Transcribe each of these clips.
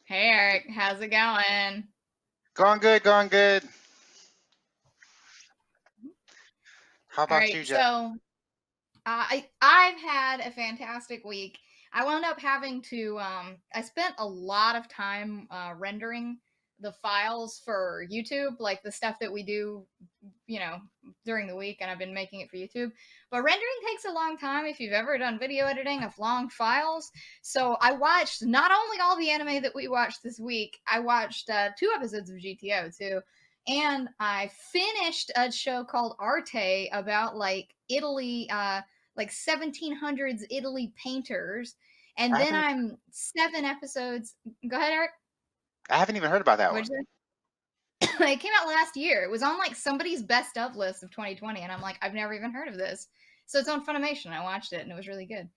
Hey Eric, how's it going? Going good, going good. How All about right, you, Jeff? so I've had a fantastic week. I wound up having to I spent a lot of time rendering the files for YouTube, like the stuff that we do, you know, during the week, and I've been making it for YouTube. But rendering takes a long time if you've ever done video editing of long files. So I watched not only all the anime that we watched this week, I watched 2 episodes of GTO too. And I finished a show called Arte about like Italy, like 1700s Italy painters. I And then haven't I'm 7 episodes. Go ahead, Eric. I haven't even heard about that What'd one. you say? It came out last year. It was on like somebody's best of list of 2020, and I'm like, I've never even heard of this. So it's on Funimation. I watched it, and it was really good.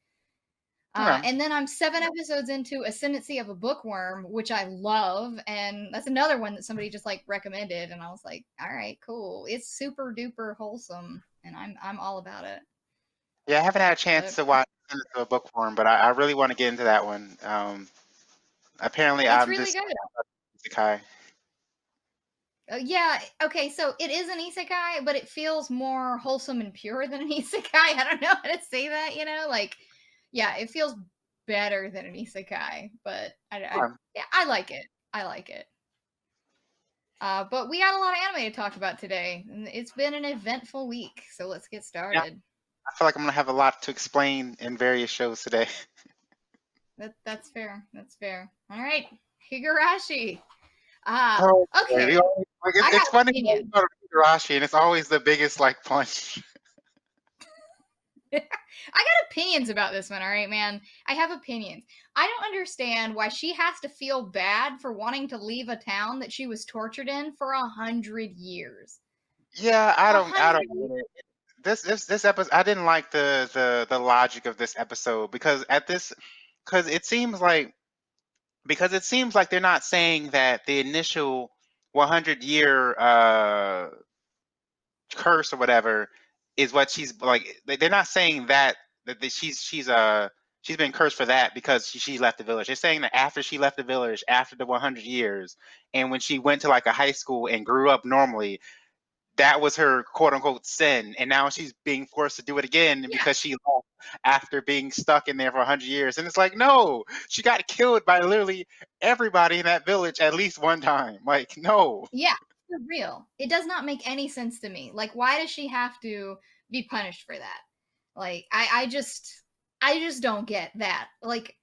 Okay. And then I'm 7 episodes into Ascendancy of a Bookworm, which I love, and that's another one that somebody just like recommended, and I was like, all right, cool. It's super duper wholesome, and I'm all about it. Yeah, I haven't had a chance But to watch it to a book form, but I really want to get into that one. Apparently, it's I'm really just good. isekai. Yeah, okay, so it is an isekai, but it feels more wholesome and pure than an isekai. I don't know how to say that, like, yeah, it feels better than an isekai, but Okay. yeah, I like it. I like it. But we got a lot of anime to talk about today. And it's been an eventful week, so let's get Yeah, started. I feel like I'm gonna have a lot to explain in various shows today. That's fair. That's fair. All right, Higarashi. Uh, Oh, boy, okay, I got it's funny how you opinions. go to Higurashi, and it's always the biggest like punch. I got opinions about this one, all right, man. I have opinions. I don't understand why she has to feel bad for wanting to leave a town that she was tortured in for 100 years. Yeah, A I hundred don't get it. This episode, I didn't like the logic of this episode because it seems like they're not saying that the initial 100-year curse or whatever is what she's like. They're not saying that she's been cursed for that because she left the village. They're saying that after she left the village, after the 100 years, and when she went to like a high school and grew up normally, that was her quote unquote sin, and now she's being forced to do it again Yeah, because she left after being stuck in there for 100 years. And it's like, no, she got killed by literally everybody in that village at least one time. Like, no. yeah, for real. It does not make any sense to me. Like, why does she have to be punished for that? Like, I just don't get that. Like,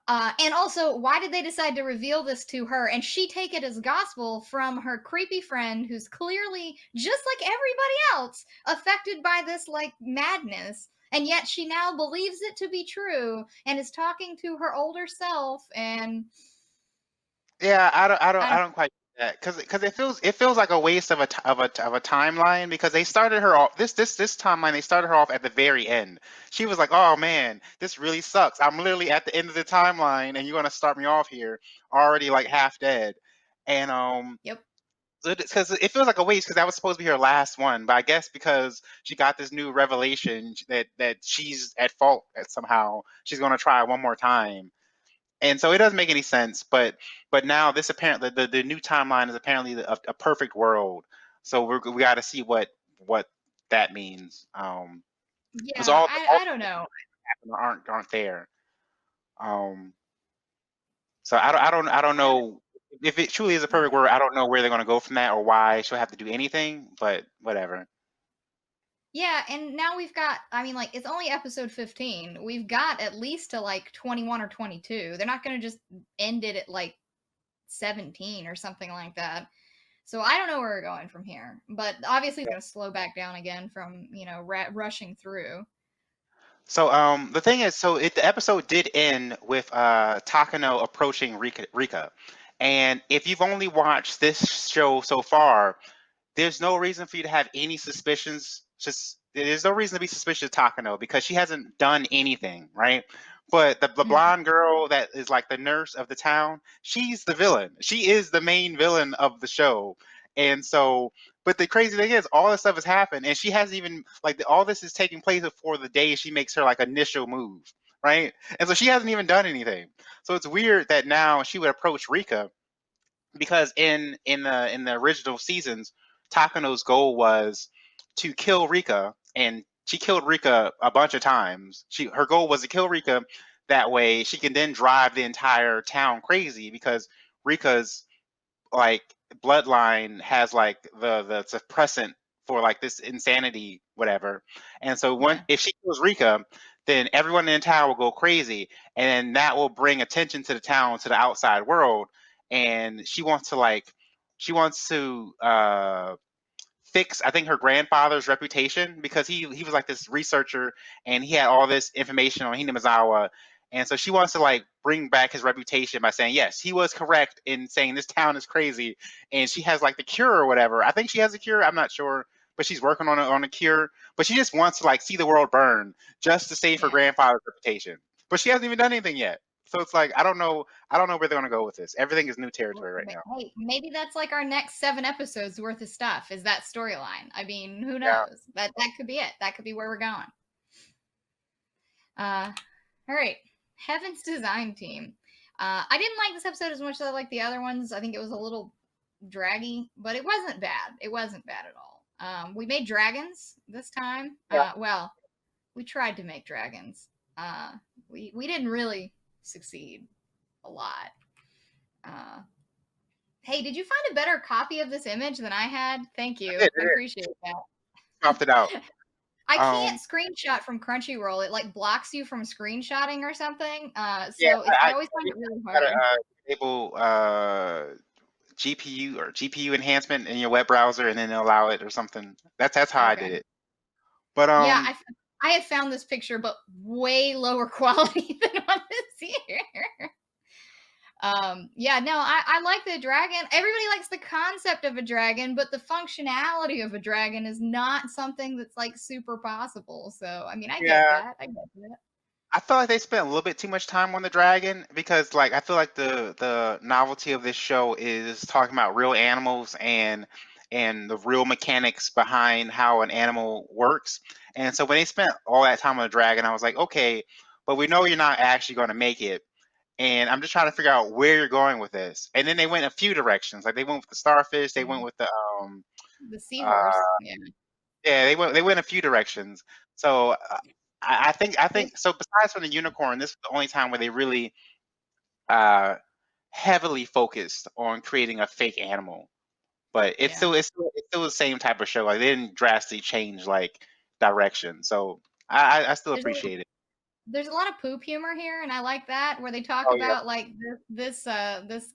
and also, why did they decide to reveal this to her and she take it as gospel from her creepy friend who's clearly, just like everybody else, affected by this, like, madness? And yet she now believes it to be true and is talking to her older self. And Yeah, I I don't, don't quite get that because it feels like a waste of a timeline because they started her off this timeline. They started her off at the very end. She was like, "Oh man, this really sucks. I'm literally at the end of the timeline, and you're gonna start me off here already like half dead." And yep. so because it feels like a waste because that was supposed to be her last one, but I guess because she got this new revelation that she's at fault at somehow, she's gonna try one more time, and so it doesn't make any sense. But now this apparently the new timeline is apparently a perfect world. So we got to see what that means. Because Yeah, I don't know. aren't there. Um, so I don't know if it truly is a perfect world. I don't know where they're going to go from that or why she'll have to do anything. But whatever. Yeah, and now we've got, I mean, like, it's only episode 15. We've got at least to like 21 or 22. They're not going to just end it at like 17 or something like that. So I don't know where we're going from here. But obviously, they're going to slow back down again from, rushing through. So the thing is, the episode did end with Takano approaching Rika, and if you've only watched this show so far, there's no reason for you to have any suspicions. Just there's no reason to be suspicious of Takano because she hasn't done anything, right? But the Mhm. blonde girl that is like the nurse of the town, she's the villain. She is the main villain of the show. And so, but the crazy thing is, all this stuff has happened, and she hasn't even all this is taking place before the day she makes her like initial move. right? And so she hasn't even done anything. So it's weird that now she would approach Rika, because in the original seasons, Takano's goal was to kill Rika, and she killed Rika a bunch of times. Her goal was to kill Rika, that way she can then drive the entire town crazy, because Rika's like bloodline has like the suppressant for like this insanity whatever. And so Yeah. if she kills Rika, then everyone in the town will go crazy, and that will bring attention to the town, to the outside world. And she wants to fix, I think, her grandfather's reputation, because he was like this researcher, and he had all this information on Hinamizawa. And so she wants to like bring back his reputation by saying, yes, he was correct in saying this town is crazy. And she has like the cure or whatever. I think she has a cure. I'm not sure, but she's working on a cure. But she just wants to like see the world burn just to save her Yeah. grandfather's reputation. But she hasn't even done anything yet. So it's like, I don't know where they're gonna go with this. Everything is new territory right now. Hey, maybe that's like our next 7 episodes worth of stuff. Is that storyline? I mean, who Yeah. knows? That could be it. That could be where we're going. All right, Heaven's Design Team. I didn't like this episode as much as I liked the other ones. I think it was a little draggy, but it wasn't bad. It wasn't bad at all. We made dragons this time. Yeah. Well, we tried to make dragons. We didn't really succeed a lot. Hey, did you find a better copy of this image than I had? Thank you. I appreciate that. Cropped it out. I can't screenshot from Crunchyroll. It like blocks you from screenshotting or something. Yeah, I always find it really hard. gotta enable GPU enhancement in your web browser, and then allow it or something. That's how I did it. But Yeah, I have found this picture, but way lower quality than what is here. Yeah, no, I like the dragon. Everybody likes the concept of a dragon, but the functionality of a dragon is not something that's like super possible. So, I mean, I get that. I get that. I feel like they spent a little bit too much time on the dragon, because like I feel like the novelty of this show is talking about real animals and the real mechanics behind how an animal works. And so when they spent all that time on the dragon, I was like, okay, but we know you're not actually going to make it. And I'm just trying to figure out where you're going with this. And then they went a few directions. Like they went with the starfish, they went with The uh seahorse. Yeah. yeah, they went a few directions. So I think so. Besides from the unicorn, this is the only time where they really uh heavily focused on creating a fake animal. But it's still the same type of show. Like they didn't drastically change like direction. So I still There's a, appreciate it. there's a lot of poop humor here, and I like that, where they talk Oh yeah. about like this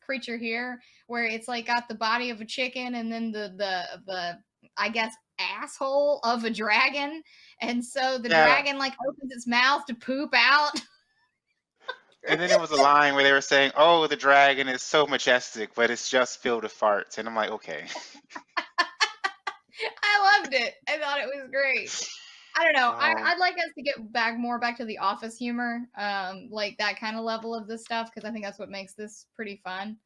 creature here, where it's like got the body of a chicken and then the I guess asshole of a dragon, and so the Yeah. dragon like opens its mouth to poop out. And then there was a line where they were saying, "Oh, the dragon is so majestic, but it's just filled with farts." And I'm like, okay. I loved it. I thought it was great. I don't know. Oh, I'd like us to get back to the office humor, like that kind of level of this stuff, because I think that's what makes this pretty fun.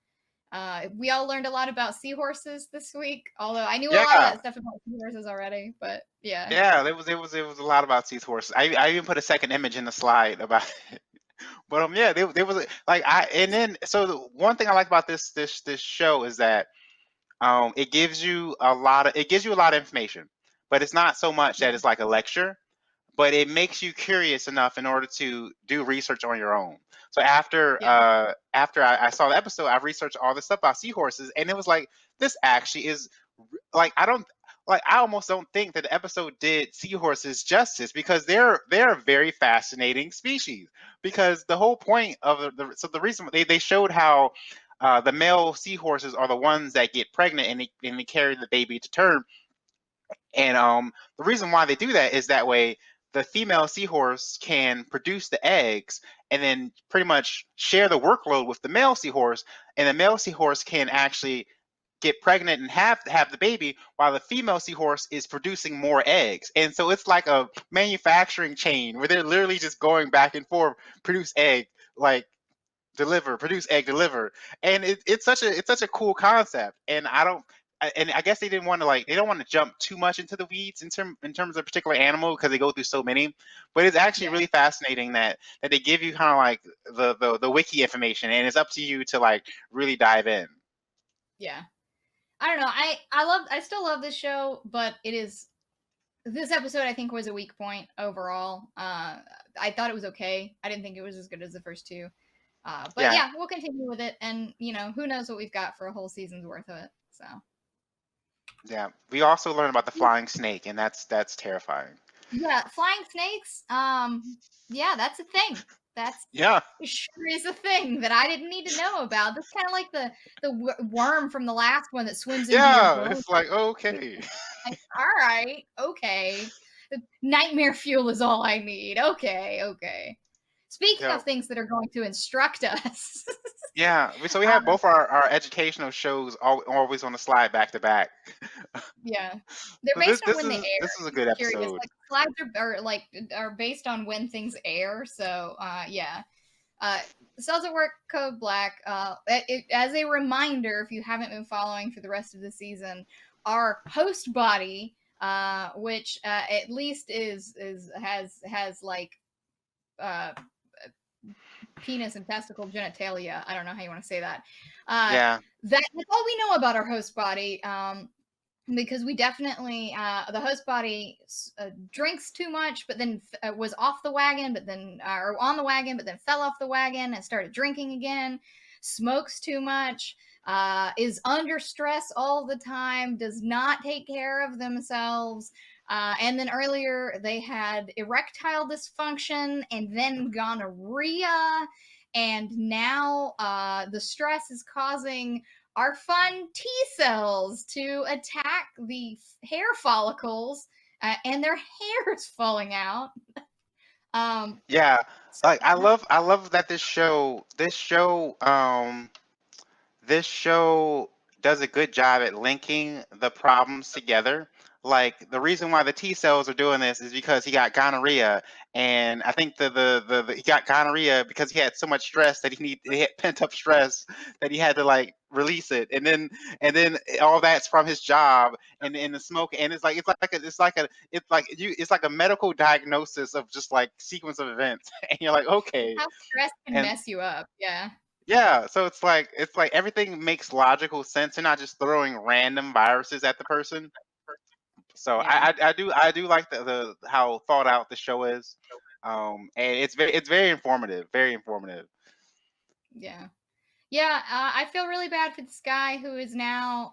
We all learned a lot about seahorses this week, although I knew a lot of yeah. that stuff about seahorses already. But yeah, Yeah, there was a lot about seahorses. I even put a second image in the slide about it. But yeah, there was like and then so the one thing I like about this show is that it gives you a lot of information, but it's not so much that yeah, it's like a lecture, but it makes you curious enough in order to do research on your own. So yeah. after I saw the episode, I researched all this stuff about seahorses, and it was like, this actually is like, I almost don't think that the episode did seahorses justice, because they're a very fascinating species. Because the whole point of the reason they showed how the male seahorses are the ones that get pregnant, and they carry the baby to term. And the reason why they do that is that way the female seahorse can produce the eggs, and then pretty much share the workload with the male seahorse, and the male seahorse can actually get pregnant and have the baby, while the female seahorse is producing more eggs. And so it's like a manufacturing chain where they're literally just going back and forth, produce egg, like deliver, produce egg, deliver. And it's such a cool concept. And I don't and I guess they didn't want to they don't want to jump too much into the weeds in terms of a particular animal because they go through so many. But it's actually Yeah, really fascinating that they give you kind of like the wiki information, and it's up to you to like really dive in. yeah. I don't know. I still love this show, but this episode I think was a weak point overall. I thought it was okay. I didn't think it was as good as the first two. But Yeah, yeah, we'll continue with it, and who knows what we've got for a whole season's worth of it. So yeah. We also learned about the flying snake, and that's terrifying. yeah, flying snakes. Yeah, that's a thing. That's Yeah, It sure is a thing that I didn't need to know about. That's kind of like the worm from the last one that swims into your yeah. bone. It's like okay. Like, all right, okay. Nightmare fuel is all I need. Okay, okay. Speaking Yeah, of things that are going to instruct us, yeah. So we have both our educational shows always on the slide back to back. yeah, they're So based on when they this air. is a Just good curious, episode. like slides are based on when things air. So yeah, uh, Cells at Work Code Black. As a reminder, if you haven't been following for the rest of the season, our host body, which at least has like uh, penis and testicle genitalia. I don't know how you want to say that. Yeah, That's all we know about our host body. Because we definitely the host body drinks too much, but then was off the wagon, but then or on the wagon, but then fell off the wagon and started drinking again. Smokes too much, is under stress all the time, does not take care of themselves. And then earlier they had erectile dysfunction and then gonorrhea. And now the stress is causing our fun T cells to attack the hair follicles, and their hair is falling out. Um, yeah. so Like I love that this show does a good job at linking the problems together. Like the reason why the T cells are doing this is because he got gonorrhea, and I think he got gonorrhea because he had so much stress that he had pent up stress that he had to like release it, and then all that's from his job and the smoke, and it's like a medical diagnosis of just like sequence of events, and you're like okay, how stress can and mess you up. Yeah, yeah, so it's like everything makes logical sense. You're not just throwing random viruses at the person. So yeah, I do like the how thought out the show is, and it's very informative, very informative. yeah. Yeah, I feel really bad for this guy who is now,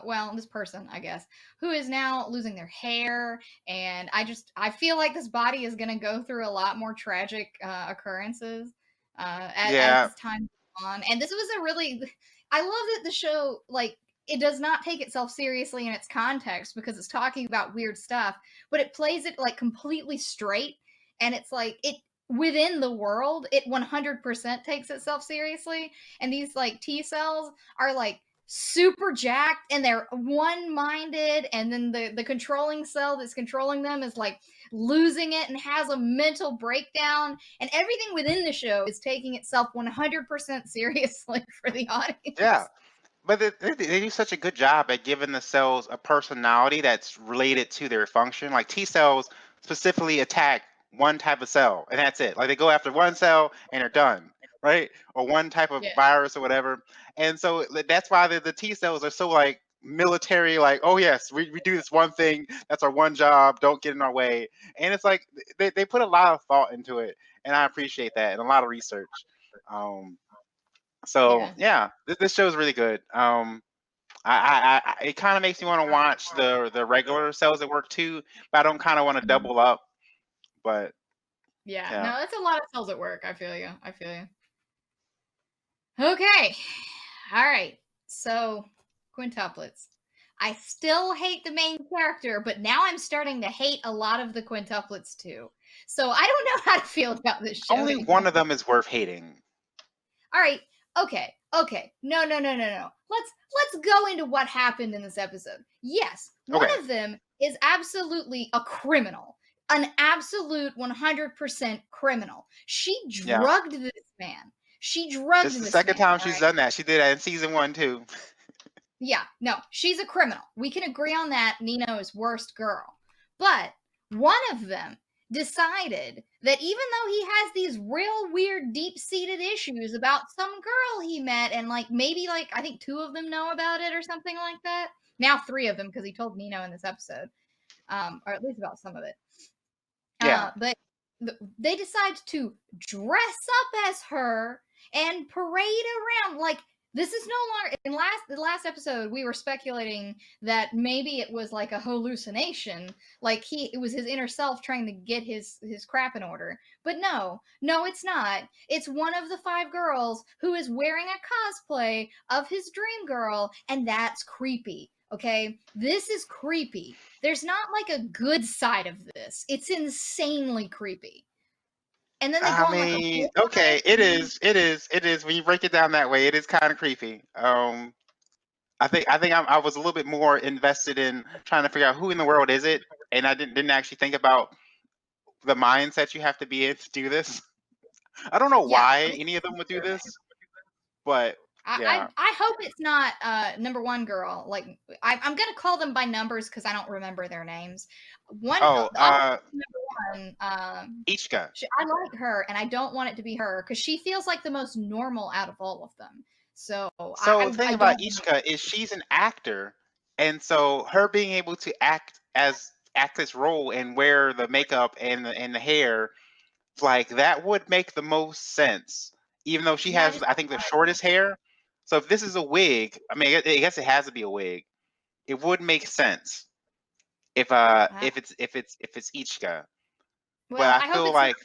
well, this person, I guess, who is now losing their hair. And I feel like this body is going to go through a lot more tragic occurrences Yeah, as time goes on. And this was I love that the show, like, it does not take itself seriously in its context because it's talking about weird stuff, but it plays it like completely straight. And it's like, within the world, it 100% takes itself seriously, and these like T cells are like super jacked and they're one-minded, and then the controlling cell that's controlling them is like losing it and has a mental breakdown, and everything within the show is taking itself 100% seriously for the yeah. audience. But they do such a good job at giving the cells a personality that's related to their function. Like T cells specifically attack one type of cell, and that's it. Like they go after one cell and they're done, right? Or one type of Yeah, virus or whatever. And so that's why the T cells are so like military. Like, oh yes, we do this one thing. That's our one job. Don't get in our way. And it's like they put a lot of thought into it, and I appreciate that, and a lot of research. Um, so yeah. yeah, this show is really good. It kind of makes me want to watch the regular Cells at Work too, but I don't kind of want to Mhm. double up. But Yeah, yeah, no, that's a lot of cells at work. I feel you. I feel you. Okay. All right. So, quintuplets. I still hate the main character, but now I'm starting to hate a lot of the quintuplets too. So, I don't know how to feel about this show only one anymore. of them is worth hating. All right. Okay. Okay. No, no, no, no, no. Let's go into what happened in this episode. Yes, one Okay, of them is absolutely a criminal. An absolute 100% criminal. She yeah, drugged this man. She drugged this is the this second man, time all she's right? done that. She did that in season one too. Yeah, no, she's a criminal. We can agree on that. Nino is worst girl. But one of them decided that even though he has these real weird deep-seated issues about some girl he met, and like maybe like I think 2 of them know about it or something like that. Now 3 of them, because he told Nino in this episode. Or at least about some of it. Yeah. But they decide to dress up as her and parade around. Like, this is no longer in the last episode we were speculating that maybe it was like a hallucination, like it was his inner self trying to get his crap in order. But no, it's not. It's one of the 5 girls who is wearing a cosplay of his dream girl, and that's creepy. Okay, this is creepy. There's not like a good side of this. It's insanely creepy. And then they go I on like a mean, whole okay, it is. When you break it down that way, it is kind of creepy. I was a little bit more invested in trying to figure out who in the world is it, and I didn't actually think about the mindset you have to be in to do this. I don't know yeah. why any of them would do this, but yeah. I hope it's not number 1 girl. Like I'm gonna call them by numbers because I don't remember their names. One Oh, number 1. Ichika. I like her, and I don't want it to be her because she feels like the most normal out of all of them. So So the thing I about don't. Ichika is she's an actor, and so her being able to act this role and wear the makeup and the hair, like that would make the most sense. Even though she Yeah, I has, just I don't think, the want shortest hair. So if this is a wig, I mean, I guess it has to be a wig. It would make sense if it. if it's Ichika. But Well, I I hope feel it's not like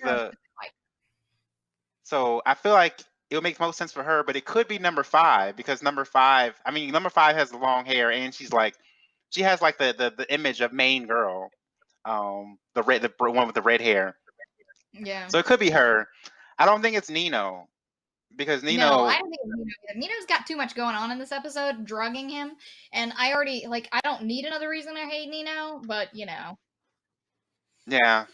her. I feel like it would make most sense for her, but it could be number 5 because number 5 has the long hair and she has like the image of main girl, the one with the red hair. Yeah. So it could be her. I don't think it's Nino because No, I Nino, don't think it's Nino either. Nino's got too much going on in this episode, drugging him, and I already like. I don't need another reason to hate Nino, but yeah. I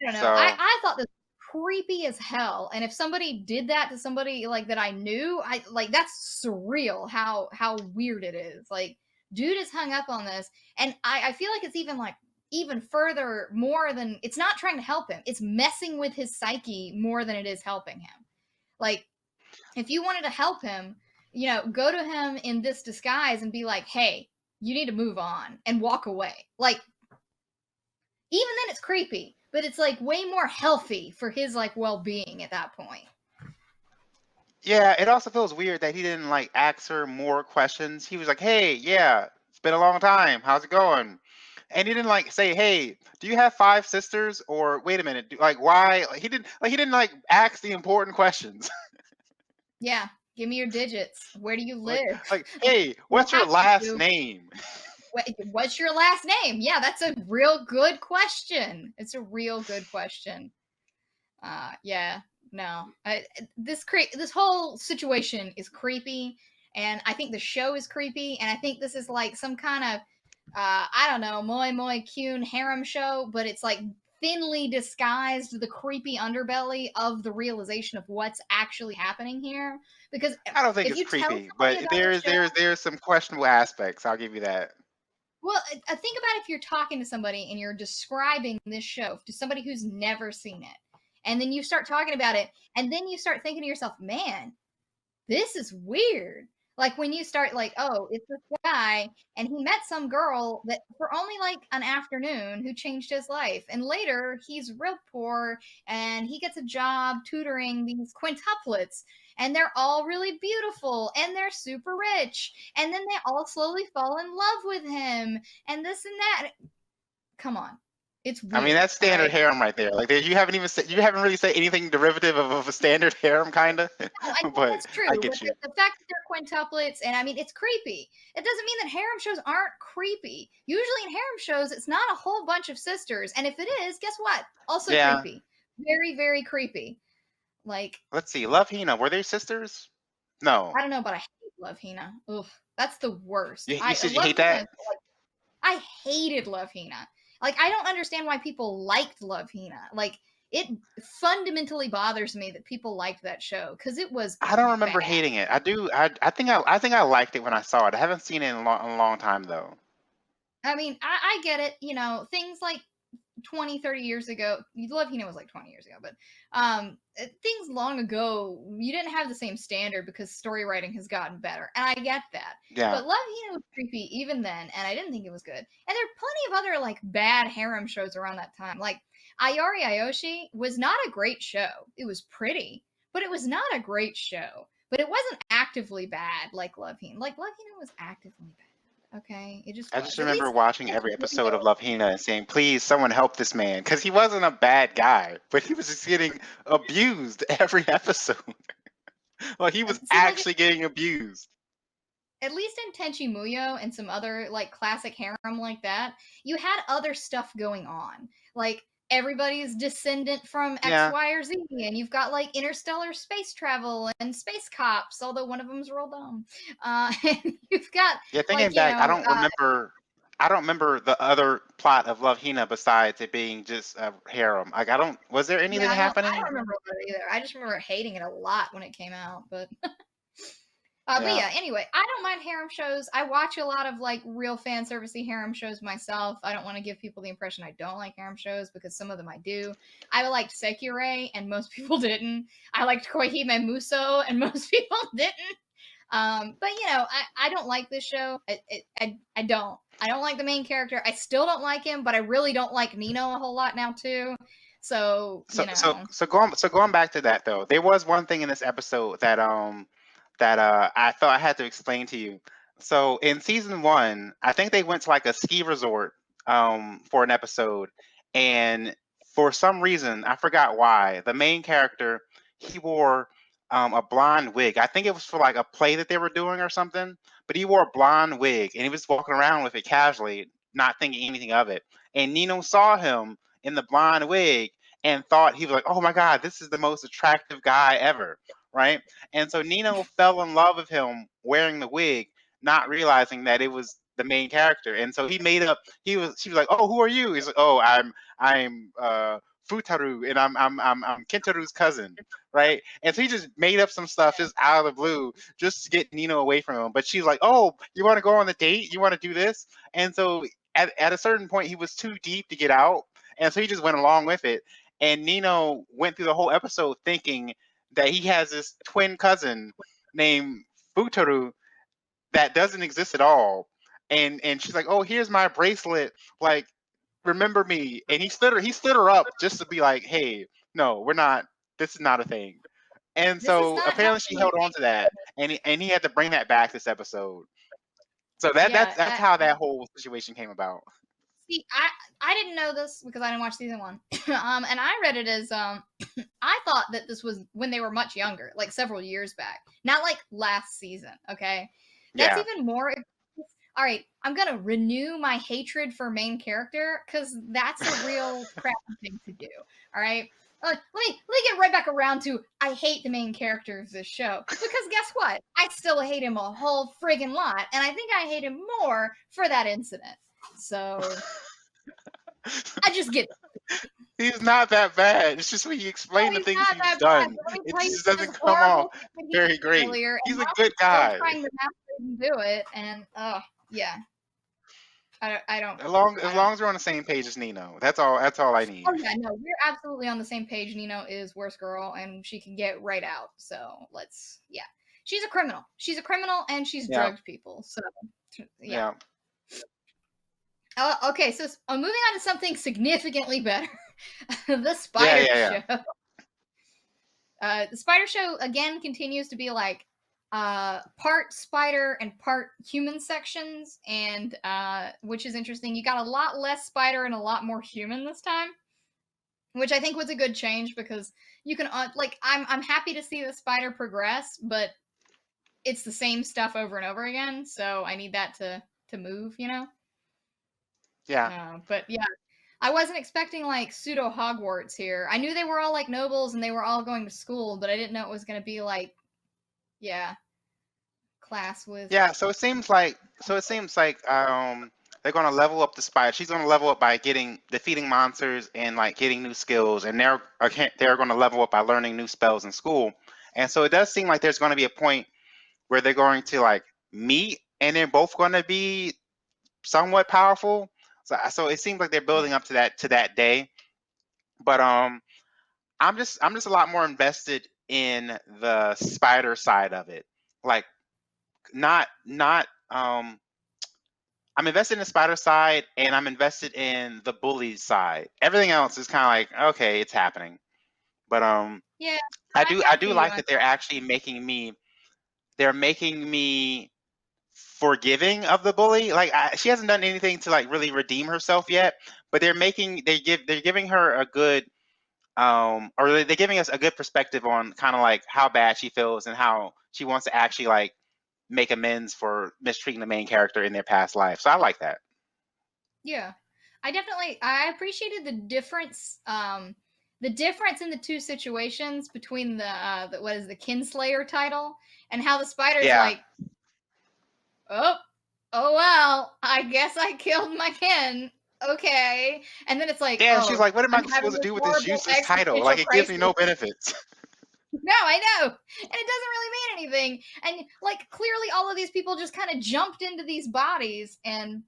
don't know. So I thought this was creepy as hell, and if somebody did that to somebody like that I knew, I like that's surreal. How weird it is. Like, dude is hung up on this, and I feel like it's even further more than it's not trying to help him. It's messing with his psyche more than it is helping him. Like, if you wanted to help him, go to him in this disguise and be like, hey, you need to move on and walk away. Like, even then it's creepy, but it's like way more healthy for his like well-being at that point. yeah, it also feels weird that he didn't like ask her more questions. He was like, "Hey, yeah, it's been a long time. How's it going?" And he didn't like say, "Hey, do you have 5 sisters?" Or wait a minute, like why? Like, he didn't like ask the important questions. Yeah, give me your digits. Where do you live? like, hey, What what's your happened to last you? name? What's your last name? Yeah, that's a real good question. It's a real good question. Yeah, no, this whole situation is creepy, and I think the show is creepy, and I think this is like some kind of I don't know, moi moi kyun harem show, but it's like thinly disguised the creepy underbelly of the realization of what's actually happening here. Because I don't think if it's you tell creepy, somebody but about the show, there's some questionable aspects. I'll give you that. well, think about if you're talking to somebody and you're describing this show to somebody who's never seen it, and then you start talking about it, and then you start thinking to yourself, man, this is weird. Like when you start like, oh, it's this guy and he met some girl that for only like an afternoon who changed his life. And later he's real poor and he gets a job tutoring these quintuplets and they're all really beautiful and they're super rich. And then they all slowly fall in love with him and this and that. Come on. It's I mean, weird, that's all standard right? harem right there. Like, you haven't really said anything derivative of a standard harem, kind of. No, I think But that's true. I But get you. the fact that they're quintuplets, and I mean, it's creepy. It doesn't mean that harem shows aren't creepy. Usually in harem shows, it's not a whole bunch of sisters. And if it is, guess what? Also Yeah. creepy. Very, very creepy. Like, Let's see. Love Hina. Were they sisters? No. I don't know, but I hate Love Hina. Ugh, that's the worst. You I said you Love hate Hina, that? like, I hated Love Hina. Like, I don't understand why people liked Love Hina. Like, it fundamentally bothers me that people liked that show because it was I don't remember bad. hating it. I do. I think I liked it when I saw it. I haven't seen it in a long time though. I mean, I get it, things like 20, 30 years ago. Love Hina was like 20 years ago, but things long ago, you didn't have the same standard because story writing has gotten better. And I get that. Yeah. But Love Hina was creepy even then, and I didn't think it was good. And there are plenty of other like bad harem shows around that time. Like Ayari Ayoshi was not a great show. It was pretty, but it was not a great show. But it wasn't actively bad like Love Hina. Like Love Hina was actively bad. Okay, it just I just was. At remember least watching every episode of Love Hina and saying, "Please, someone help this man," because he wasn't a bad guy, but he was just getting abused every episode. Like he was see, like actually getting abused. at least in Tenchi Muyo and some other like classic harem like that, you had other stuff going on. Like everybody's descendant from X, Yeah. Y, or Z, and you've got like interstellar space travel and space cops, although one of them's real dumb. And you've got Yeah. like Thinking back, I don't remember. I don't remember the other plot of Love Hina besides it being just a harem. Like I don't. Was there yeah, anything I don't happening? remember that either. I just remember hating it a lot when it came out, but but Yeah. yeah, anyway, I don't mind harem shows. I watch a lot of like real fan servicey harem shows myself. I don't want to give people the impression I don't like harem shows because some of them I do. I liked Sekirei and most people didn't. I liked Koihime Muso and most people didn't. But I don't like this show. I don't. I don't like the main character. I still don't like him, but I really don't like Nino a whole lot now too. So, So going back to that though, there was one thing in this episode that I felt I had to explain to you. So in season one, I think they went to like a ski resort for an episode, and for some reason I forgot why the main character he wore a blonde wig. I think it was for like a play that they were doing or something. But he wore a blonde wig and he was walking around with it casually, not thinking anything of it. And Nino saw him in the blonde wig and thought he was like, "Oh my God, this is the most attractive guy ever," right? And so Nino fell in love with him wearing the wig, not realizing that it was the main character. And so he made up. She was like, "Oh, who are you?" He's like, "Oh, I'm Futaru, and I'm Kentaru's cousin." Right? And so he just made up some stuff just out of the blue just to get Nino away from him. But she's like, "Oh, you want to go on the date? You want to do this?" And so at a certain point, he was too deep to get out. And so he just went along with it. And Nino went through the whole episode thinking that he has this twin cousin named Futaru that doesn't exist at all. And she's like, "Oh, here's my bracelet. Like, remember me." And he stood her up just to be like, "Hey, no, we're not. This is not a thing." And this is so not apparently she happening. held on to that, and he had to bring that back this episode. So that Yeah, that's how that whole situation came about. see, I didn't know this because I didn't watch season one. And I read it as I thought that this was when they were much younger, like several years back, not like last season. Okay, that's Yeah. even more. All right, I'm gonna renew my hatred for main character because that's a real crappy thing to do. All right. Let me get right back around to I hate the main character of this show because guess what? I still hate him a whole friggin' lot, and I think I hate him more for that incident. So I just get it. He's not that bad. It's just when you No, explain the he's things not he's that bad. done, But let me it tell you just doesn't this come off horrible thing that he very did great. earlier, and He's a Mouse good is still guy. trying to do it, and yeah, I don't, As I don't. long as we're on the same page as Nino, that's all I need. Oh yeah, no, we're absolutely on the same page. Nino is worst girl, and she can get right out. So yeah, she's a criminal. She's a criminal, and she's Yeah. drugged people. So yeah. Yeah. Okay, so I'm moving on to something significantly better. The Yeah. Spider Yeah. Yeah. Show. The Spider Show again continues to be like part spider and part human sections, and which is interesting. You got a lot less spider and a lot more human this time, which I think was a good change because you can like I'm happy to see the spider progress, but it's the same stuff over and over again, so I need that to move, Yeah. But yeah, I wasn't expecting like pseudo Hogwarts here. I knew they were all like nobles and they were all going to school, but I didn't know it was going to be like, yeah, class with. Yeah. So it seems like they're gonna level up the spider. She's gonna level up by defeating monsters and like getting new skills, and they're gonna level up by learning new spells in school. And so it does seem like there's gonna be a point where they're going to like meet, and they're both gonna be somewhat powerful. So it seems like they're building up to that day. But I'm just a lot more invested in the spider side of it. Like not I'm invested in the spider side, and I'm invested in the bully side. Everything else is kind of like, okay, it's happening. But Yeah, I I do kind I of do feel you like on that they're making me forgiving of the bully. Like she hasn't done anything to like really redeem herself yet, but they're giving her a good or they're giving us a good perspective on kind of like how bad she feels and how she wants to actually like make amends for mistreating the main character in their past life. So I like that. Yeah, I appreciated the difference in the two situations between the what is the Kinslayer title and how the spider's Yeah. like, oh, oh well, I guess I killed my kin. Okay, and then it's like, Yeah, and she's oh, like, what am I I'm supposed having to this do with this horrible useless title? existential Like it gives me crisis. no benefits. No, I know. And it doesn't really mean anything. And like clearly all of these people just kind of jumped into these bodies and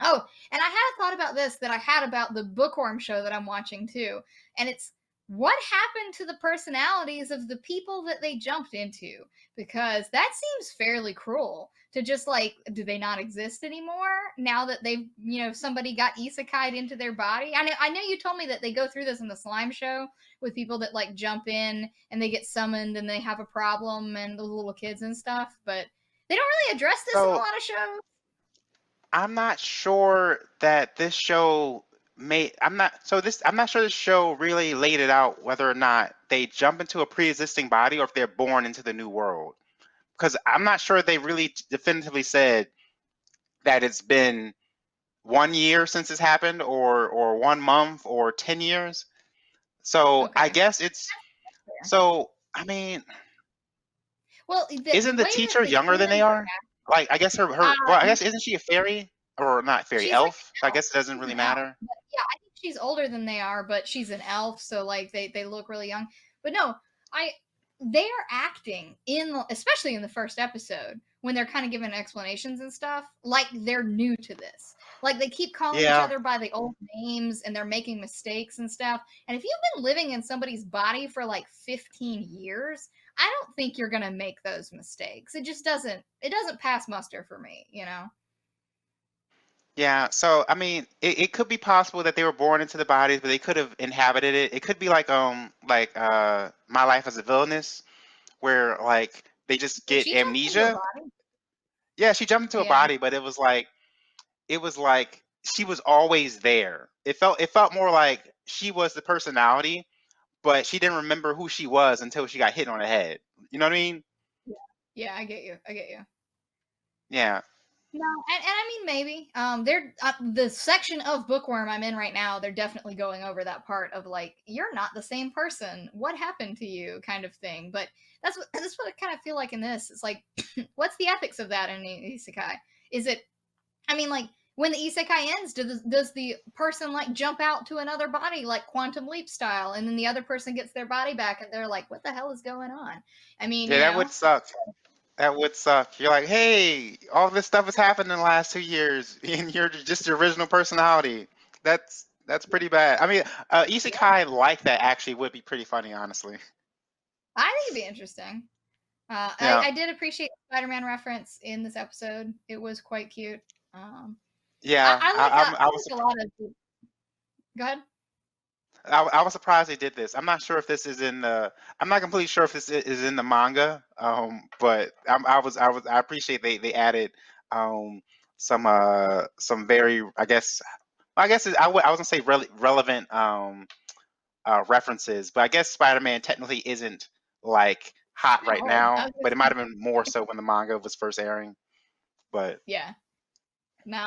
oh, and I had a thought about this that I had about the Bookworm show that I'm watching too. And it's what happened to the personalities of the people that they jumped into? Because that seems fairly cruel to just like, do they not exist anymore now that they've, somebody got isekai'd into their body? I know you told me that they go through this in the slime show with people that like jump in and they get summoned and they have a problem and the little kids and stuff, but they don't really address this in a So lot of shows. I'm not sure that this show I'm not sure this show really laid it out whether or not they jump into a pre-existing body or if they're born into the new world. Because I'm not sure they really definitively said that it's been 1 year since it's happened or 1 month or 10 years. So I Okay. guess it's Fair. so I mean, Well, the isn't the way that teacher the younger than they humans are, are? Like I guess well, I guess isn't she a fairy or not fairy she's like elf? an So I elf. guess it doesn't She's really an elf. matter. But yeah, I think she's older than they are, but she's an elf, so like they look really young. But no, I they are acting especially in the first episode when they're kind of giving explanations and stuff, like they're new to this. Like they keep calling each Yeah. other by the old names and they're making mistakes and stuff. And if you've been living in somebody's body for like 15 years, I don't think you're going to make those mistakes. It doesn't pass muster for me. Yeah, so I mean, it could be possible that they were born into the bodies, but they could have inhabited it. It could be like My Life as a Villainess, where like they just Did get she jump into a amnesia. body? Yeah, she jumped into a Yeah. body, but it was like she was always there. It felt more like she was the personality, but she didn't remember who she was until she got hit on the head. You know what I mean? Yeah. Yeah, I get you. I get you. Yeah. No, and I mean maybe. They're the section of Bookworm I'm in right now. They're definitely going over that part of like you're not the same person. What happened to you, kind of thing. But that's what I kind of feel like in this. It's like, what's the ethics of that in isekai? Is it? I mean, like when the isekai ends, does the person like jump out to another body like Quantum Leap style, and then the other person gets their body back, and they're like, what the hell is going on? I mean, Yeah, that would suck. That would suck. You're like, hey, all this stuff has happened in the last 2 years, and you're just your original personality. That's pretty bad. I mean, yeah, isekai like that actually would be pretty funny, honestly. I think it'd be interesting. I, Yeah, I did appreciate the Spider-Man reference in this episode. It was quite cute. Um, I, yeah. I like I, a, I'm, I I was like a lot of. Go ahead. I was surprised they did this. I'm not sure if this is in the. I'm not completely sure if this is in the manga. But I appreciate they added um some very I was gonna say relevant references, but I guess Spider-Man technically isn't like hot right Oh, I now, was but it gonna might say, have been more so when the manga was first airing. But yeah. No,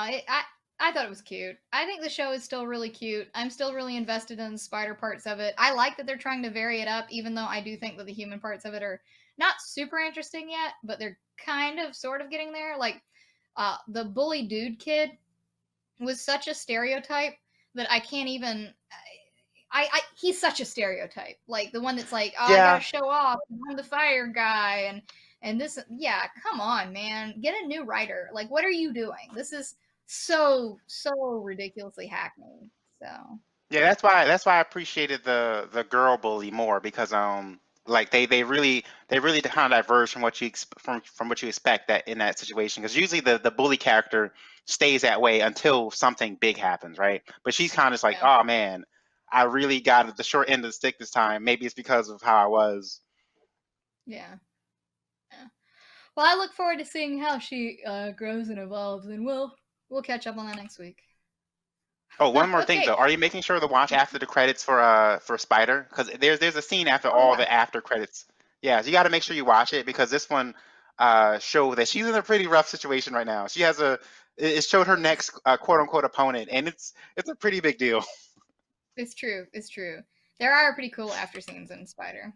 I thought it was cute. I think the show is still really cute. I'm still really invested in the spider parts of it. I like that they're trying to vary it up, even though I do think that the human parts of it are not super interesting yet, but they're kind of sort of getting there. Like the bully dude kid. was such a stereotype that I can't even. He's such a stereotype, like the one that's like, oh, I gotta Yeah, show off, I'm the fire guy, and this, yeah, come on, man, get a new writer. Like, what are you doing? This is so ridiculously hackneyed. So yeah. That's why I appreciated the girl bully more because like they really kind of diverge from what from what you expect that in that situation, because usually the bully character stays that way until something big happens, right? But she's kind of just like, yeah, oh man, I really got the short end of the stick this time. Maybe it's because of how I was. yeah, yeah. Well, I look forward to seeing how she grows and evolves, and we'll catch up on that next week. Oh, one more thing Okay. though. Are you making sure to watch after the credits for Spider? Because there's a scene after Oh all yeah. the after credits. Yeah, so you got to make sure you watch it because this one show that she's in a pretty rough situation right now. She has it showed her next quote unquote opponent, and it's a pretty big deal. It's true. It's true. There are pretty cool after scenes in Spider.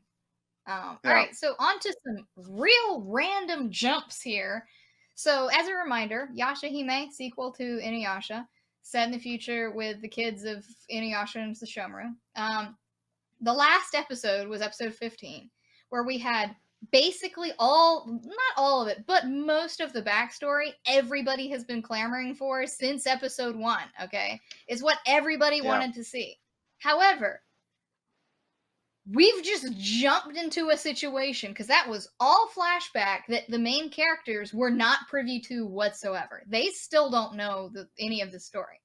All Yeah, right, so on to some real random jumps here. So, as a reminder, Yashahime, sequel to Inuyasha, set in the future with the kids of Inuyasha and Sesshomaru. The last episode was episode 15, where we had basically not all of it, but most of the backstory everybody has been clamoring for since episode 1, okay? Is what everybody yeah, wanted to see. However, we've just jumped into a situation because that was all flashback that the main characters were not privy to whatsoever. They still don't know any of the story.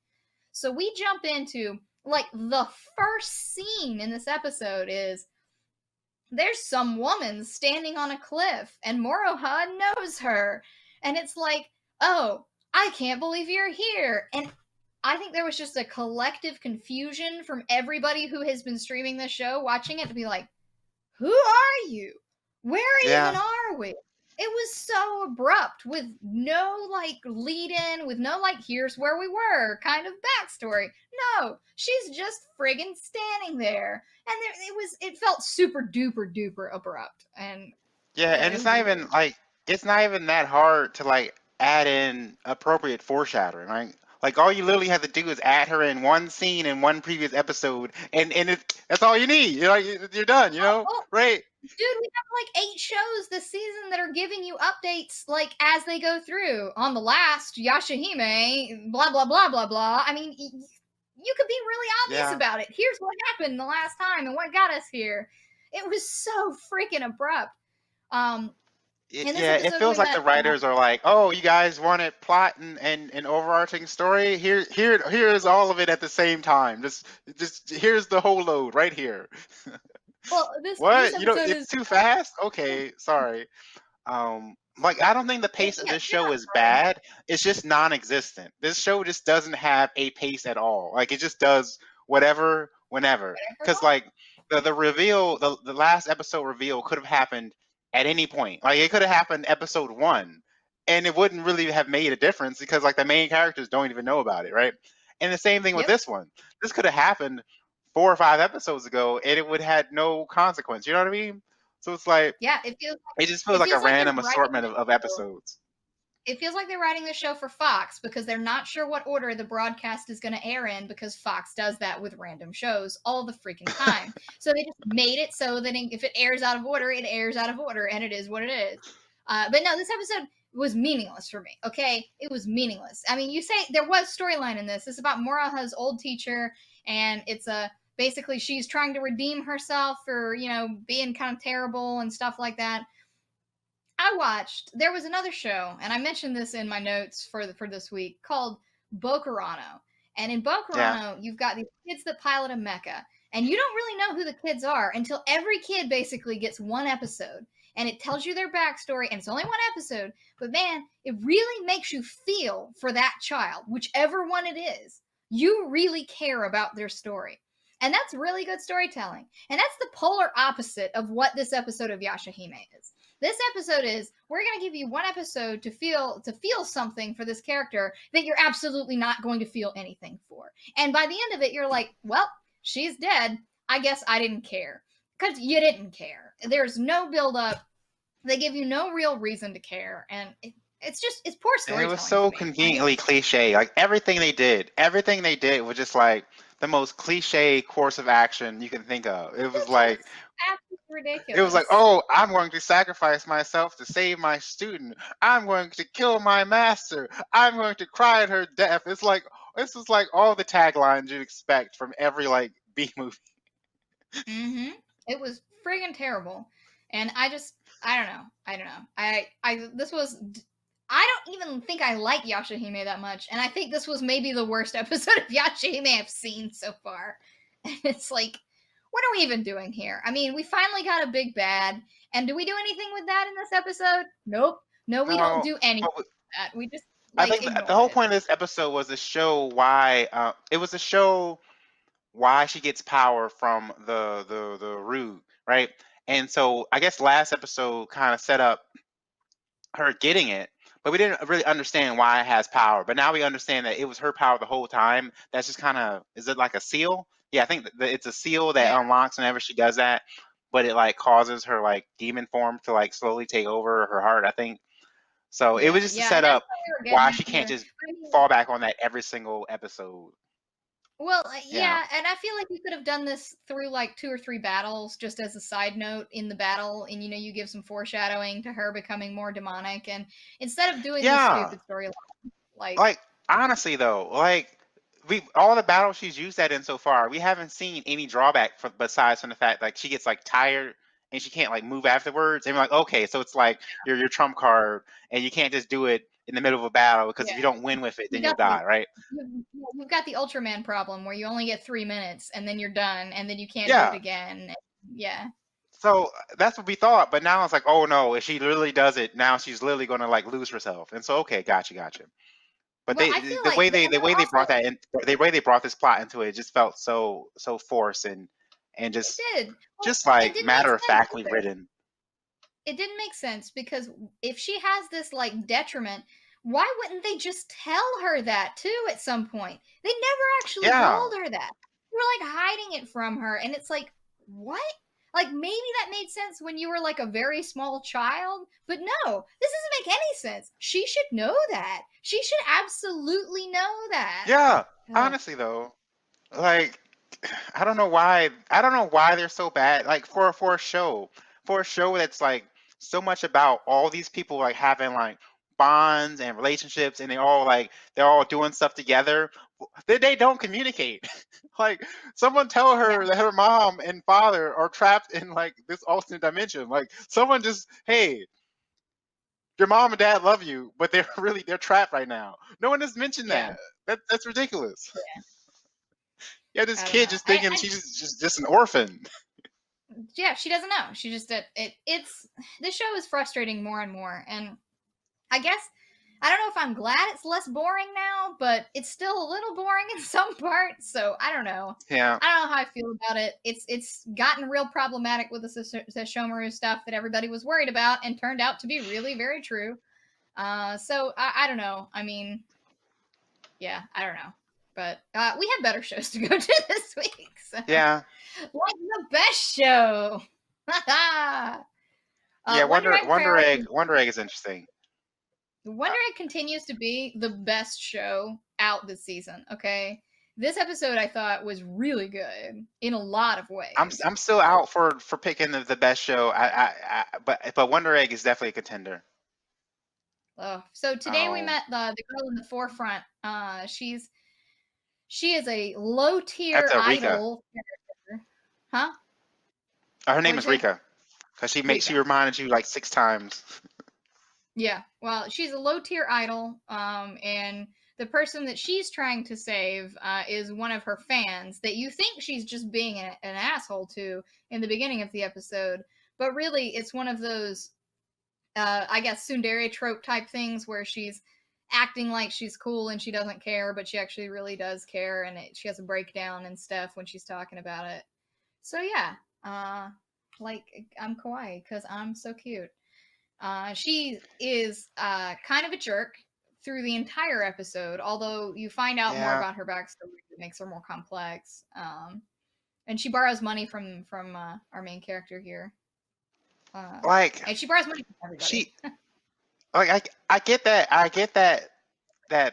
So we jump into, like, the first scene in this episode is there's some woman standing on a cliff and Moroha knows her. And it's like, oh, I can't believe you're here. And I think there was just a collective confusion from everybody who has been streaming the show, watching it, to be like, who are you? Where even yeah, are we? It was so abrupt with no like lead in, with no like here's where we were kind of backstory. No, she's just friggin' standing there. And it felt super duper duper abrupt. And yeah. yeah, And it was weird. it's not even that hard to like add in appropriate foreshadowing, right? Like all you literally have to do is add her in one scene in one previous episode, and that's all you need. You're like you're done, Oh, right? dude, we have like 8 shows this season that are giving you updates like as they go through. On the last, Yashahime, blah blah blah blah blah. I mean, you could be really obvious Yeah. about it. Here's what happened the last time and what got us here. It was so freaking abrupt. Um, in this Yeah, it episode, feels we like the met. writers are like, "Oh, you guys wanted plot and overarching story. Here's all of it at the same time. Just here's the whole load right here." Well, this What? episode is. It's too fast? Okay, sorry. Like I don't think the pace of Yeah, this you're show not is sorry. bad. It's just non-existent. This show just doesn't have a pace at all. Like it just does whatever, whenever. Whatever. Because like the reveal, the last episode reveal could have happened at any point. Like it could have happened episode 1, and it wouldn't really have made a difference because like the main characters don't even know about it, right? And the same thing with Yep. this one. This could have happened 4 or 5 episodes ago, and it would have had no consequence. You know what I mean? So it's like Yeah, it just feels it like a feels like they're random writing assortment the of show. episodes. It feels like they're writing the show for Fox because they're not sure what order the broadcast is going to air in, because Fox does that with random shows all the freaking time. So they just made it so that if it airs out of order, it airs out of order, and it is what it is. But no, this episode was meaningless for me. Okay, it was meaningless. I mean, you say there was storyline in this. It's about Moraha's old teacher, and it's a basically she's trying to redeem herself for being kind of terrible and stuff like that. There was another show, and I mentioned this in my notes for this week, called Bokurano. And in Yeah, Bokurano, you've got these kids that pilot a mecha, and you don't really know who the kids are until every kid basically gets one episode, and it tells you their backstory, and it's only one episode, but man, it really makes you feel for that child, whichever one it is. You really care about their story. And that's really good storytelling. And that's the polar opposite of what this episode of Yashahime is. This episode is, we're going to give you one episode to feel something for this character that you're absolutely not going to feel anything for. And by the end of it, you're like, well, she's dead. I guess I didn't care. Because you didn't care. There's no build up. They give you no real reason to care. And it's poor And it was storytelling to so me. conveniently cliche. Like everything they did was just like the most cliche course of action you can think of. Ridiculous. Absolutely It was like, ridiculous. oh, I'm going to sacrifice myself to save my student. I'm going to kill my master. I'm going to cry at her death. It's like this is like all the taglines you'd expect from every like B movie. Mm-hmm. It was friggin' terrible, and I don't know. I don't know. This was. I don't even think I like Yashahime that much, and I think this was maybe the worst episode of Yashahime I've seen so far. And it's like, what are we even doing here? I mean, we finally got a big bad, and do we do anything with that in this episode? Nope. No, we don't No, do anything but with that. We just I like think the ignore whole it. point of this episode was to show why it was to show why she gets power from the root, right? And so I guess last episode kind of set up her getting it, but we didn't really understand why it has power. But now we understand that it was her power the whole time. That's just kind of, is it like a seal? Yeah, I think that it's a seal Yeah, that unlocks whenever she does that, but it like causes her like demon form to like slowly take over her heart, I think. So it was yeah, just to yeah, and set that's up what we were getting why at she can't here. just I mean, fall back on that every single episode. well, Yeah. yeah, and I feel like you could have done this through like 2 or 3 battles, just as a side note in the battle, and you give some foreshadowing to her becoming more demonic, and instead of doing this Yeah. stupid storyline, like, Like honestly though, like we all the battles she's used that in so far, we haven't seen any drawback for besides from the fact like she gets like tired and she can't like move afterwards. And we're like, okay, so it's like your trump card, and you can't just do it in the middle of a battle because yeah, if you don't win with it, you then you'll got the die, right? you've got the Ultraman problem where you only get 3 minutes and then you're done, and then you can't do it Yeah. again. Yeah. So that's what we thought, but now it's like, oh no, if she literally does it, now she's literally gonna like lose herself. And so okay, gotcha. But Well, I feel the like way and the then way they brought also that in, the way they brought this plot into it just felt so forced and it did. Well, just it like didn't make matter of sense factly either. written. It didn't make sense because if she has this like detriment, why wouldn't they just tell her that too at some point? They never actually Yeah, told her that. They were like hiding it from her, and it's like, what? Like maybe that made sense when you were like a very small child, but no, this doesn't make any sense. She should know that. She should absolutely know that. yeah. Ugh. Honestly though, like I don't know why they're so bad. Like for a show that's like so much about all these people like having like bonds and relationships, and they're all doing stuff together. They don't communicate. Like someone tell Yeah, her that her mom and father are trapped in like this alternate dimension. Like someone just, hey, your mom and dad love you, but they're they're trapped right now. No one has mentioned yeah, that. That's ridiculous. yeah. Yeah, this I don't kid know. just thinking she's just an orphan. Yeah, she doesn't know. She just it's this show is frustrating more and more, and I guess I don't know if I'm glad it's less boring now, but it's still a little boring in some parts. So I don't know. Yeah. I don't know how I feel about it. It's gotten real problematic with the Shomaru stuff that everybody was worried about and turned out to be really very true. So I don't know. I mean, yeah, I don't know. But we had better shows to go to this week. So Yeah. like the best show. Yeah, Wonder Egg Priority. Wonder Egg is interesting. Uh, Wonder Egg continues to be the best show out this season. Okay, this episode I thought was really good in a lot of ways. I'm still out for picking the best show. But Wonder Egg is definitely a contender. So today we Oh, met the girl in the forefront. She is a low tier that's a Rika. idol character. Huh? Her name What'd is you say? Rika because she Rika. reminded you like 6 times. Yeah. Well, she's a low tier idol, and the person that she's trying to save is one of her fans that you think she's just being an asshole to in the beginning of the episode, but really it's one of those, I guess, tsundere trope type things where she's acting like she's cool and she doesn't care, but she actually really does care, and she has a breakdown and stuff when she's talking about it. So yeah, like I'm kawaii because I'm so cute. She is kind of a jerk through the entire episode, although you find out more Yeah, about her backstory that makes her more complex. And she borrows money from our main character here, like and she borrows money from everybody. she like I get that. I get that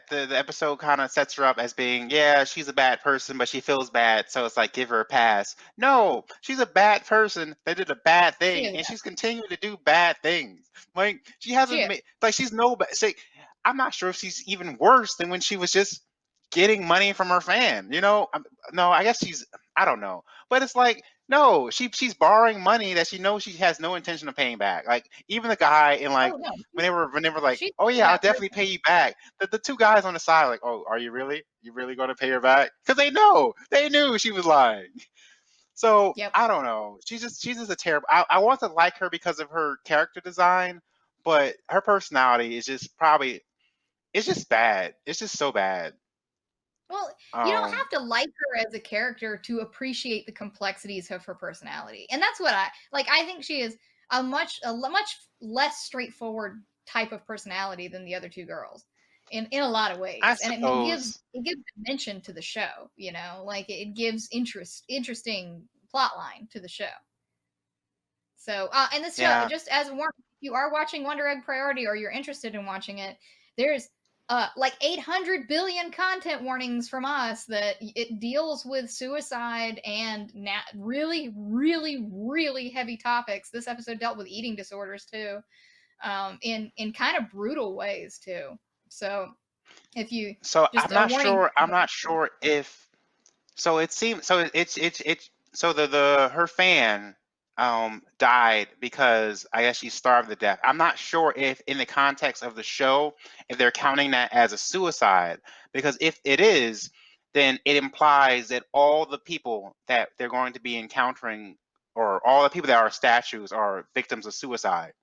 the episode kind of sets her up as being, yeah, she's a bad person, but she feels bad, so it's like give her a pass. No, she's a bad person that did a bad She thing, is and bad. she's continuing to do bad things. Like she She hasn't is. made, like she's no say. I'm not sure if she's even worse than when she was just getting money from her fan. No, I guess she's. I don't know, but it's like no, she's borrowing money that she knows she has no intention of paying back. Like even the guy in like Oh no, when they were like, she's oh not a yeah, I'll bad definitely pay person. you back. The two guys on the side like, oh, are you really? You really going to pay her back? Because they knew she was lying. So Yep. I don't know. She's just a terrible. I want to like her because of her character design, but her personality is just probably it's just bad. It's just so bad. Well, you don't Um, have to like her as a character to appreciate the complexities of her personality. And that's what I like. I think she is a much less straightforward type of personality than the other two girls in a lot of I ways. And it gives suppose. it gives dimension to the show, like it gives interesting plot line to the show. So, and this show, Yeah. just as a warning, if you are watching Wonder Egg Priority or you're interested in watching it, there's like 800 billion content warnings from us that it deals with suicide and really, really, really heavy topics. This episode dealt with eating disorders too, in kind of brutal ways too. So, if you So just a warning. I'm not sure if. So it seems. So it's. So the her fan died because I guess she starved to death. I'm not sure if in the context of the show if they're counting that as a suicide, because if it is, then it implies that all the people that they're going to be encountering, or all the people that are statues, are victims of suicide.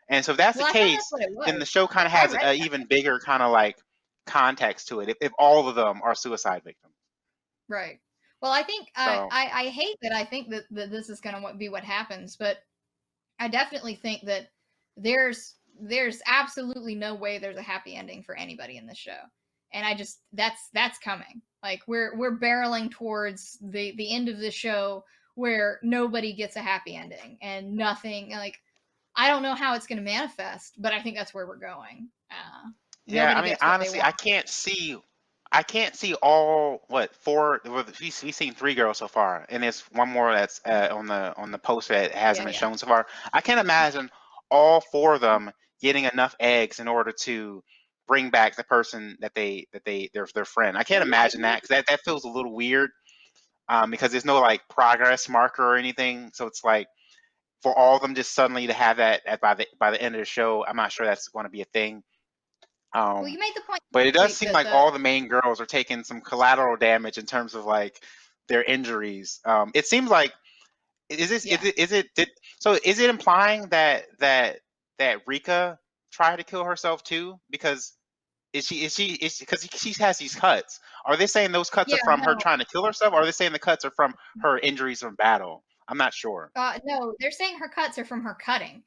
And so if that's the Well, I thought that's case, what it then was. the show kind of I has read an that. even bigger kind of like context to it. If all of them are suicide victims. Right. Well, I think So I hate that I think that this is going to be what happens, but I definitely think that there's absolutely no way there's a happy ending for anybody in this show. And I just that's coming. Like we're barreling towards the end of the show where nobody gets a happy ending and nothing like I don't know how it's going to manifest, but I think that's where we're going. yeah, Nobody I mean gets what they honestly, want. I can't see all what four. We've seen three girls so far, and there's one more that's on the post that hasn't Yeah, been yeah. shown so far. I can't imagine all four of them getting enough eggs in order to bring back the person that their friend. I can't Well, yeah, imagine that because that feels a little weird. Because there's no like progress marker or anything. So it's like for all of them just suddenly to have that by the end of the show, I'm not sure that's going to be a thing. well, Um, you made the point but it last does week seem that like the all the main girls are taking some collateral damage in terms of like their injuries. It seems like is this yeah. is it did, so is it implying that Rika tried to kill herself too? Because is because she has these cuts. Are they saying those cuts are Yeah, from her no. trying to kill herself, or are they saying the cuts are from her injuries from battle? I'm not sure. No, they're saying her cuts are from her cutting.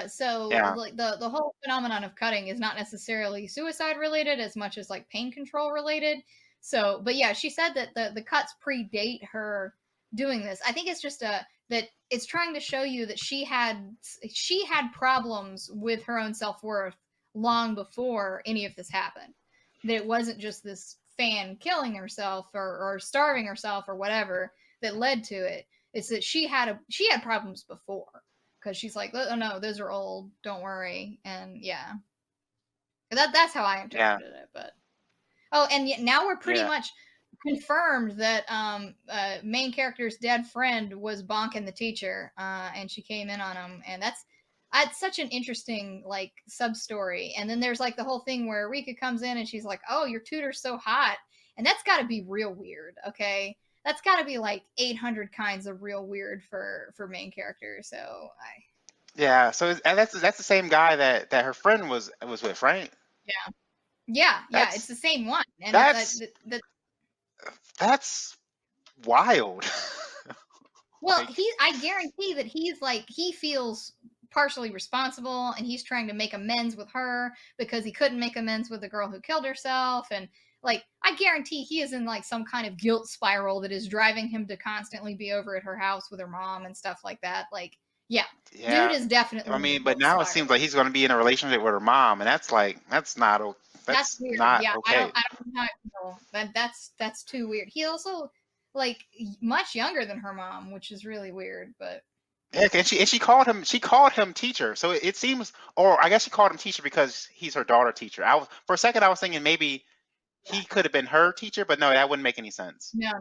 So Yeah, like the whole phenomenon of cutting is not necessarily suicide related as much as like pain control related. So, but yeah, she said that the cuts predate her doing this. I think it's just that it's trying to show you that she had problems with her own self worth long before any of this happened. That it wasn't just this fan killing herself or starving herself or whatever that led to it. It's that she had problems before because she's like, oh no, those are old. Don't worry. And yeah, that's how I yeah, interpreted it. But oh, and yet now we're pretty yeah, much confirmed that main character's dead friend was bonking the teacher, and she came in on him, and that's such an interesting like sub story. And then there's like the whole thing where Rika comes in and she's like, "Oh, your tutor's so hot," and that's got to be real weird. Okay, that's got to be like 800 kinds of real weird for main character. So I yeah. So and that's the same guy that her friend was with, right? yeah yeah it's That's the same one, and it's that's that that's wild. well, Like, I guarantee that he feels partially responsible and he's trying to make amends with her because he couldn't make amends with the girl who killed herself. And like I guarantee he is in like some kind of guilt spiral that is driving him to constantly be over at her house with her mom and stuff like that. Like Yeah, dude Yeah. is definitely I in the mean, but book now it seems spiral. like he's going to be in a relationship with her mom, and that's like That's that's weird. not Yeah, okay. I don't know how I feel. That's too weird. He also like much younger than her mom, which is really weird. But Yeah, and she called him teacher. So it seems, or I guess she called him teacher because he's her daughter teacher. For a second I was thinking maybe yeah, he could have been her teacher, but no, that wouldn't make any sense. no.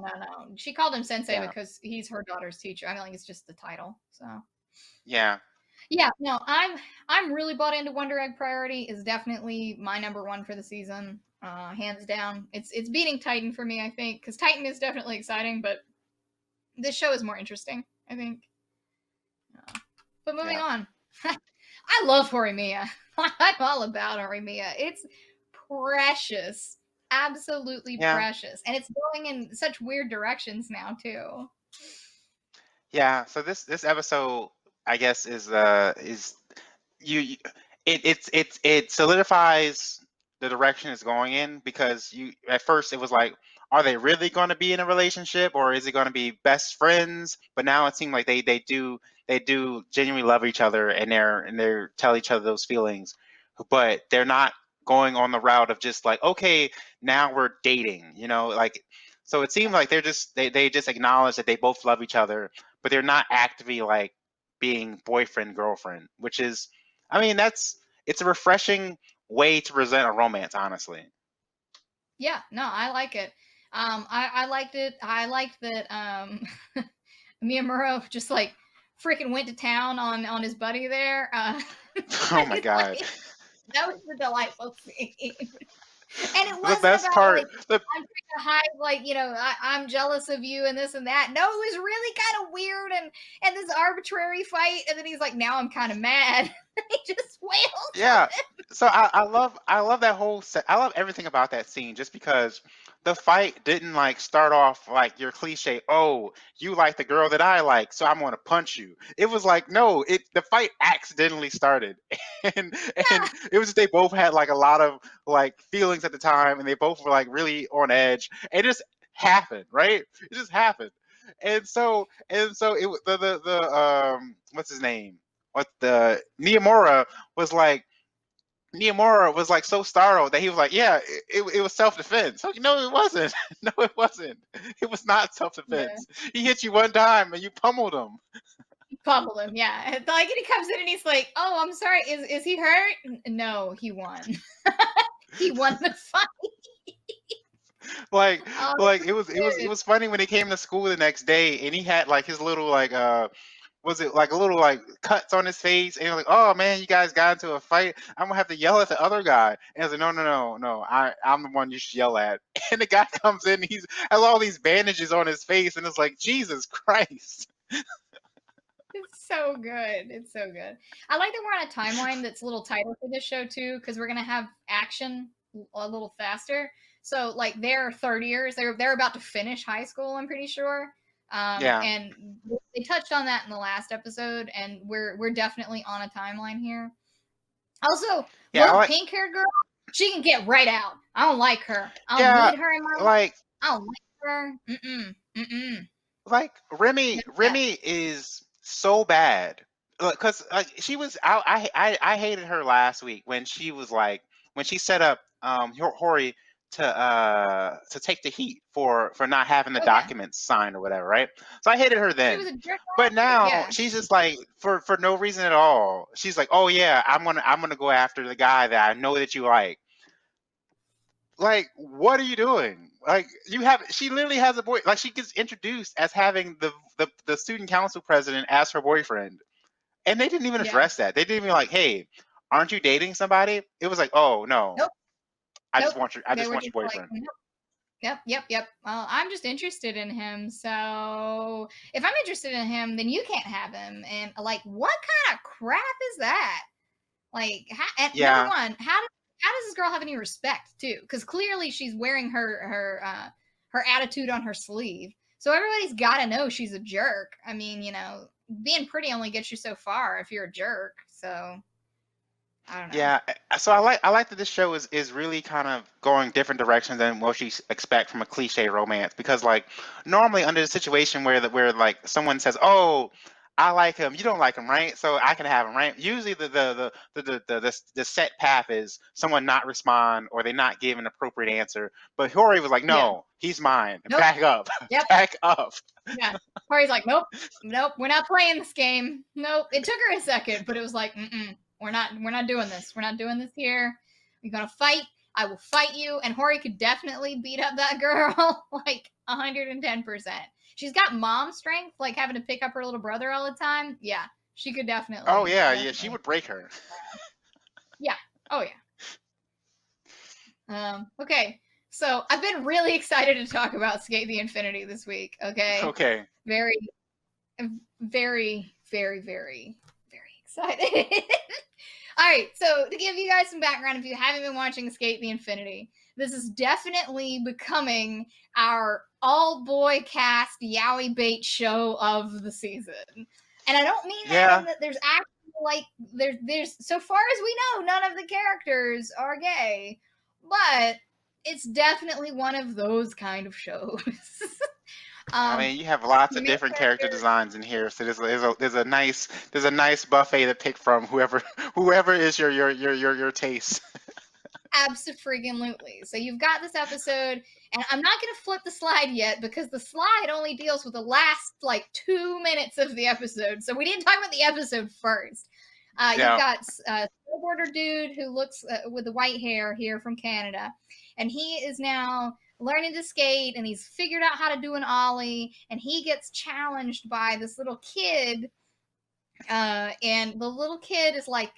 She called him sensei Yeah, because he's her daughter's teacher. I think it's just the title. So yeah, yeah, no, I'm really bought into Wonder Egg Priority is definitely my number one for the season, hands down. It's beating Titan for me, I think, because Titan is definitely exciting, but this show is more interesting, I think. But moving yeah, on, I love Horimiya. I'm all about Horimiya. It's precious, absolutely yeah, precious, and it's going in such weird directions now too. yeah. So this episode, I guess, is you it solidifies the direction it's going in, because you at first it was like, are they really going to be in a relationship, or is it going to be best friends? But now it seems like they do genuinely love each other, and they're tell each other those feelings, but they're not going on the route of just like, okay, now we're dating, like. So it seems like they just acknowledge that they both love each other, but they're not actively like being boyfriend girlfriend, which is, I mean, it's a refreshing way to present a romance, honestly. Yeah, no, I like it. I liked it. I liked that Miyamuro just like freaking went to town on his buddy there. Oh my god. Like, that was a delightful scene. And it The wasn't best about part, like I'm trying to hide like I'm jealous of you and this and that. No, it was really kind of weird and this arbitrary fight, and then he's like, now I'm kind of mad. He just wails on yeah. So I love that whole set. I love everything about that scene, just because the fight didn't like start off like your cliche, oh, you like the girl that I like, so I'm gonna punch you. It was like, no, the fight accidentally started. and yeah, and it was just, they both had like a lot of like feelings at the time, and they both were like really on edge. It just happened, right? It just happened. And so the what's his name? What the Niyamura was like so startled that he was like, "Yeah, it was self defense." Like, no, it wasn't. No, it wasn't. It was not self yeah. defense. He hit you one time and you pummeled him. Pummel him, yeah. Like, and he comes in and he's like, "Oh, I'm sorry. Is he hurt?" No, he won. He won the fight. Like, Oh, like it good. was funny when he came to school the next day and he had like his little like was it like a little like cuts on his face, and he was like, oh man, you guys got into a fight, I'm gonna have to yell at the other guy. And I was like, no, I'm the one you should yell at. And the guy comes in, he's has all these bandages on his face, and it's like, Jesus Christ. It's so good. It's so good. I like that we're on a timeline that's a little tighter for this show too, because we're gonna have action a little faster. So like they're third years, they're about to finish high school, I'm pretty sure. Yeah, And they touched on that in the last episode, and we're definitely on a timeline here. Also, yeah, I little like, pink haired girl, she can get right out. I don't like her. I don't yeah, need her in my life. like I don't like her. Mm-mm. like Remy No, Remy is so bad, because like she was I hated her last week when she was like, when she set up Hori to take the heat for not having the oh yeah, documents signed or whatever, right? So I hated her she then. was a jerk But last week. now Yeah, she's just like, for no reason at all, she's like, oh yeah, I'm gonna go after the guy that I know that you like, what are you doing? Like, she literally has a boy. Like, she gets introduced as having the student council president as her boyfriend, and they didn't even yeah. address that. They didn't even like, hey, aren't you dating somebody? It was like, oh no, Nope, nope. I They just were want your just like, boyfriend. nope. Yep. Well, I'm just interested in him. So if I'm interested in him, then you can't have him. And like, what kind of crap is that? Like, and number Yeah, one, how does this girl have any respect too? Because clearly she's wearing her attitude on her sleeve. So everybody's got to know she's a jerk. I mean, being pretty only gets you so far if you're a jerk. So I don't know. yeah. So I like that this show is really kind of going different directions than what you expect from a cliche romance, because like normally under the situation where like someone says, oh, I like him. You don't like him, right? So I can have him, right? Usually the set path is someone not respond or they not give an appropriate answer. But Hori was like, Yeah. no, he's mine. Nope. Back up. Yep. Back up. Yeah. Hori's like, nope, we're not playing this game. Nope. It took her a second, but it was like, we're not doing this. We're not doing this here. We're gonna fight. I will fight you. And Hori could definitely beat up that girl like 110%. She's got mom strength, like having to pick up her little brother all the time. Yeah, she could definitely. Oh yeah, she would break her. Yeah. Oh yeah. Okay. So I've been really excited to talk about Skate the Infinity this week. Okay. Okay. Very, very, very, very, very excited. All right. So to give you guys some background, if you haven't been watching Skate the Infinity, this is definitely becoming our all-boy cast yaoi bait show of the season. And I don't mean that in that there's actually like there's so far as we know, none of the characters are gay, but it's definitely one of those kind of shows. I mean, you have lots of different character designs in here, so there's a nice buffet to pick from. Whoever is your taste. Absolutely. So you've got this episode, and I'm not going to flip the slide yet because the slide only deals with the last like 2 minutes of the episode. So we didn't talk about the episode first. You've got a snowboarder dude who looks with the white hair here from Canada, and he is now learning to skate, and he's figured out how to do an ollie, and he gets challenged by this little kid, and the little kid is like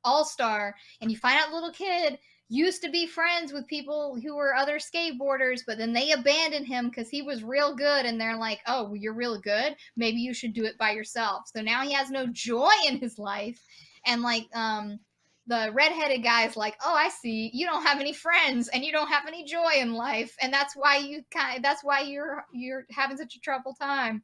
all-star, and you find out the little kid used to be friends with people who were other skateboarders, but then they abandoned him because he was real good, and they're like, oh, well, you're real good, maybe you should do it by yourself. So now he has no joy in his life, and like the redheaded guy is like, oh, I see, you don't have any friends and you don't have any joy in life, and that's why you're having such a troubled time.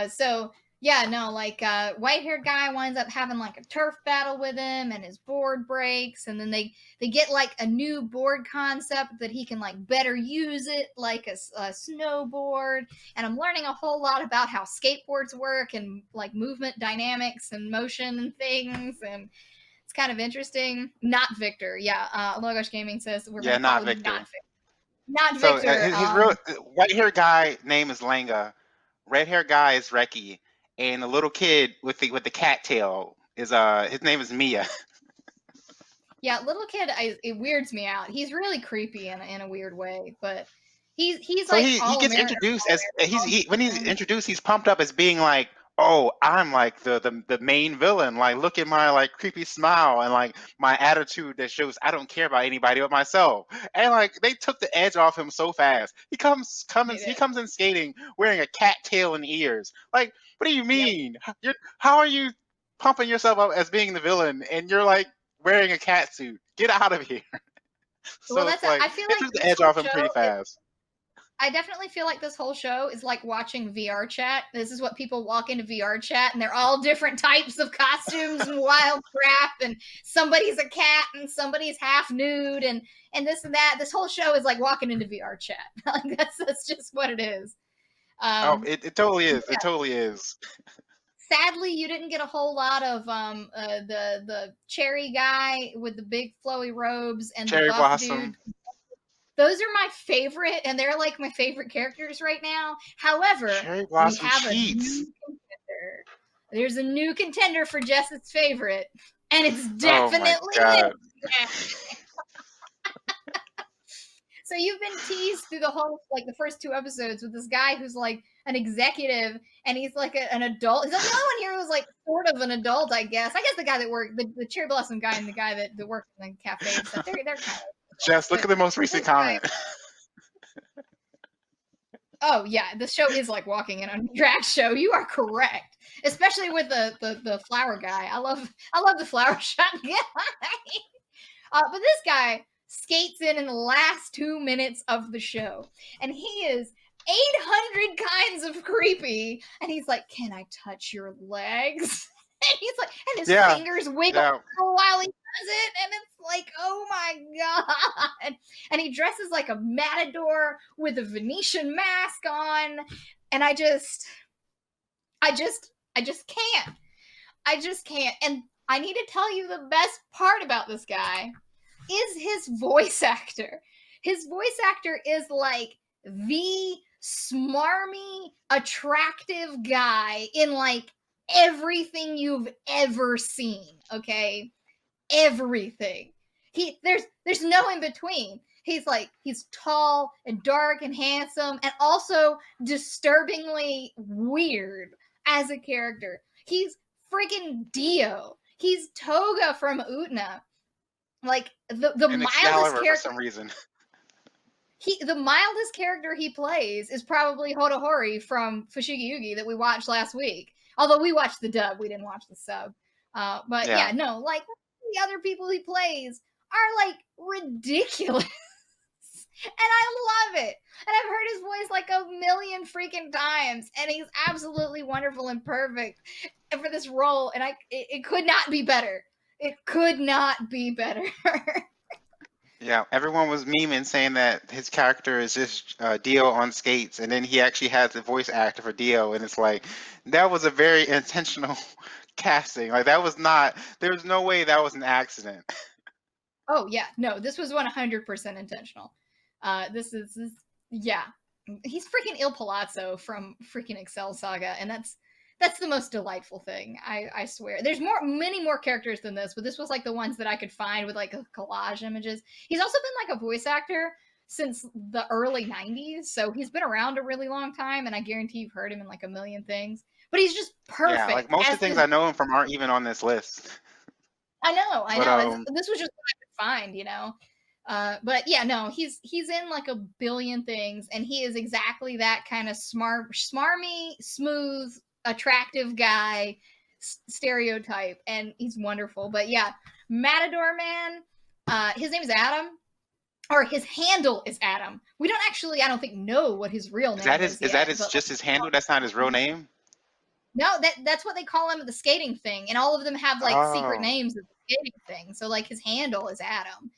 So yeah, no, like white-haired guy winds up having like a turf battle with him, and his board breaks, and then they get like a new board concept that he can like better use it like a snowboard. And I'm learning a whole lot about how skateboards work and like movement dynamics and motion and things, and it's kind of interesting. Not Victor, yeah. Logos Gaming says we're gonna not call Victor. Him not Victor. So his real white-haired guy name is Langa, red-haired guy is Reki, and the little kid with the cat tail is his name is Mia. Yeah, little kid, it weirds me out. He's really creepy in a weird way, but he's so like he gets introduced as when he's introduced, he's pumped up as being like, oh, I'm like the main villain. Like, look at my like creepy smile and like my attitude that shows I don't care about anybody but myself. And like they took the edge off him so fast. He comes in skating wearing a cat tail and ears. Like, what do you mean? Yep. How are you pumping yourself up as being the villain and you're like wearing a cat suit? Get out of here. So well, that's like, I feel like took the edge off him pretty fast. I definitely feel like this whole show is like watching VR chat. This is what people walk into VR chat, and they're all different types of costumes and wild crap, and somebody's a cat and somebody's half nude, and this and that. This whole show is like walking into VR chat. Like that's just what it is. It totally is. Yeah. It totally is. Sadly, you didn't get a whole lot of the cherry guy with the big flowy robes and Cherry the buff Blossom. Dude. Those are my favorite, and they're like my favorite characters right now. However, Cherry Blossom we have cheats. a new contender. There's a new contender for Jess's favorite, and it's definitely So you've been teased through the whole, like the first 2 episodes with this guy who's like an executive, and he's like an adult. He's the only one here who's like sort of an adult, I guess. I guess the guy that worked, the Cherry Blossom guy and the guy that worked in the cafe and stuff, they're kind of. Jess, look at the most recent comment. Oh yeah, the show is like walking in a drag show. You are correct, especially with the flower guy. I love the flower shot guy. But this guy skates in the last 2 minutes of the show, and he is 800 kinds of creepy. And he's like, "Can I touch your legs?" And he's like, and his fingers wiggle while he does it, and it's like, oh my god! And he dresses like a matador with a Venetian mask on, and I I just can't. I just can't. And I need to tell you the best part about this guy is his voice actor. His voice actor is like the smarmy, attractive guy in like everything you've ever seen, okay? Everything. There's no in between. He's tall and dark and handsome and also disturbingly weird as a character. He's freaking Dio. He's Toga from Utna. Like the And mildest Excalibur for character some reason. the mildest character he plays is probably Hotohori from Fushigi Yugi that we watched last week. Although we watched the dub, we didn't watch the sub. But yeah, Yeah. no, like the other people he plays are like ridiculous. And I love it. And I've heard his voice like a million freaking times, and he's absolutely wonderful and perfect for this role. And it could not be better. It could not be better. Yeah, everyone was memeing saying that his character is just Dio on skates, and then he actually has the voice actor for Dio, and it's like that was a very intentional casting. Like that was not. There was no way that was an accident. Oh yeah, no, this was 100% intentional. Yeah, he's freaking Il Palazzo from freaking Excel Saga, and that's the most delightful thing. I swear. There's many more characters than this, but this was like the ones that I could find with like collage images. He's also been like a voice actor since the early 90s, so he's been around a really long time, and I guarantee you've heard him in like a million things. But he's just Yeah, perfect. like most of the things I know him from aren't even on this list. I know. But This was just what I could find, you know. But yeah, no, he's in like a billion things, and he is exactly that kind of smarmy, smooth, attractive guy stereotype, and he's wonderful. But yeah, Matador Man, his name is Adam, or his handle is Adam. We don't actually, I don't think, know what his real name is. is that his just his handle? That's not his real name. No, that's what they call him at the skating thing, and all of them have like secret Oh. names at the skating thing. So like his handle is Adam.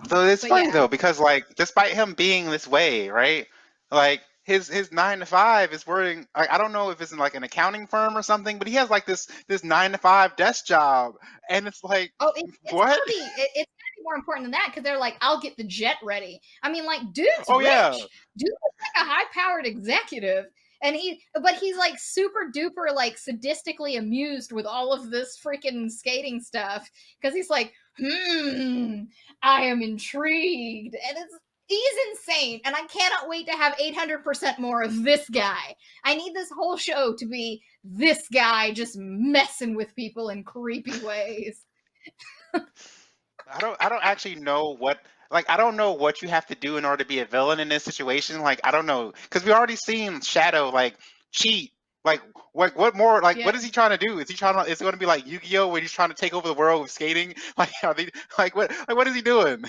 So it's funny Yeah. though, because like despite him being this way, right? Like his 9 to 5 is working. I don't know if it's in like an accounting firm or something, but he has like this 9 to 5 desk job, and it's like Oh, it's what? gotta be. It's gotta be more important than that because they're like, I'll get the jet ready. I mean, like, dude's Oh rich. yeah, Dude's like a high-powered executive, and but he's like super duper like sadistically amused with all of this freaking skating stuff because he's like, I am intrigued, and he's insane, and I cannot wait to have 800% more of this guy. I need this whole show to be this guy just messing with people in creepy ways. I don't actually know what. Like I don't know what you have to do in order to be a villain in this situation. Like I don't know because we already seen Shadow like cheat. Like what more? Like Yeah. what is he trying to do? Is he trying to? Is it going to be like Yu-Gi-Oh when he's trying to take over the world with skating? Like are they what is he doing?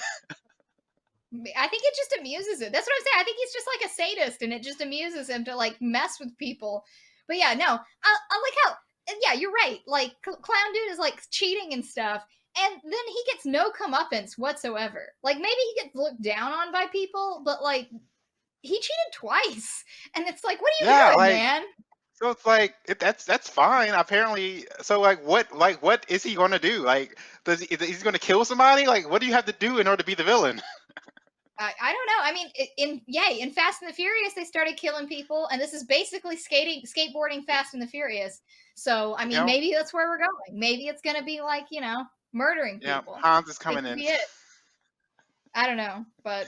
I think it just amuses him. That's what I'm saying. I think he's just like a sadist, and it just amuses him to like mess with people. But yeah, no, I like how. Yeah, you're right. Like Clown Dude is like cheating and stuff, and then he gets no comeuppance whatsoever. Like maybe he gets looked down on by people, but like he cheated twice, and it's like, what are you Yeah, doing, like man? so it's like that's fine apparently. So what is he going to do? Like is he going to kill somebody? Like what do you have to do in order to be the villain? I don't know. I mean, in Fast and the Furious, they started killing people, and this is basically skateboarding Fast and the Furious. So, I You mean, know? maybe that's where we're going. Maybe it's going to be like, murdering Yeah, people. Hans is It coming could in. be it. I don't know, but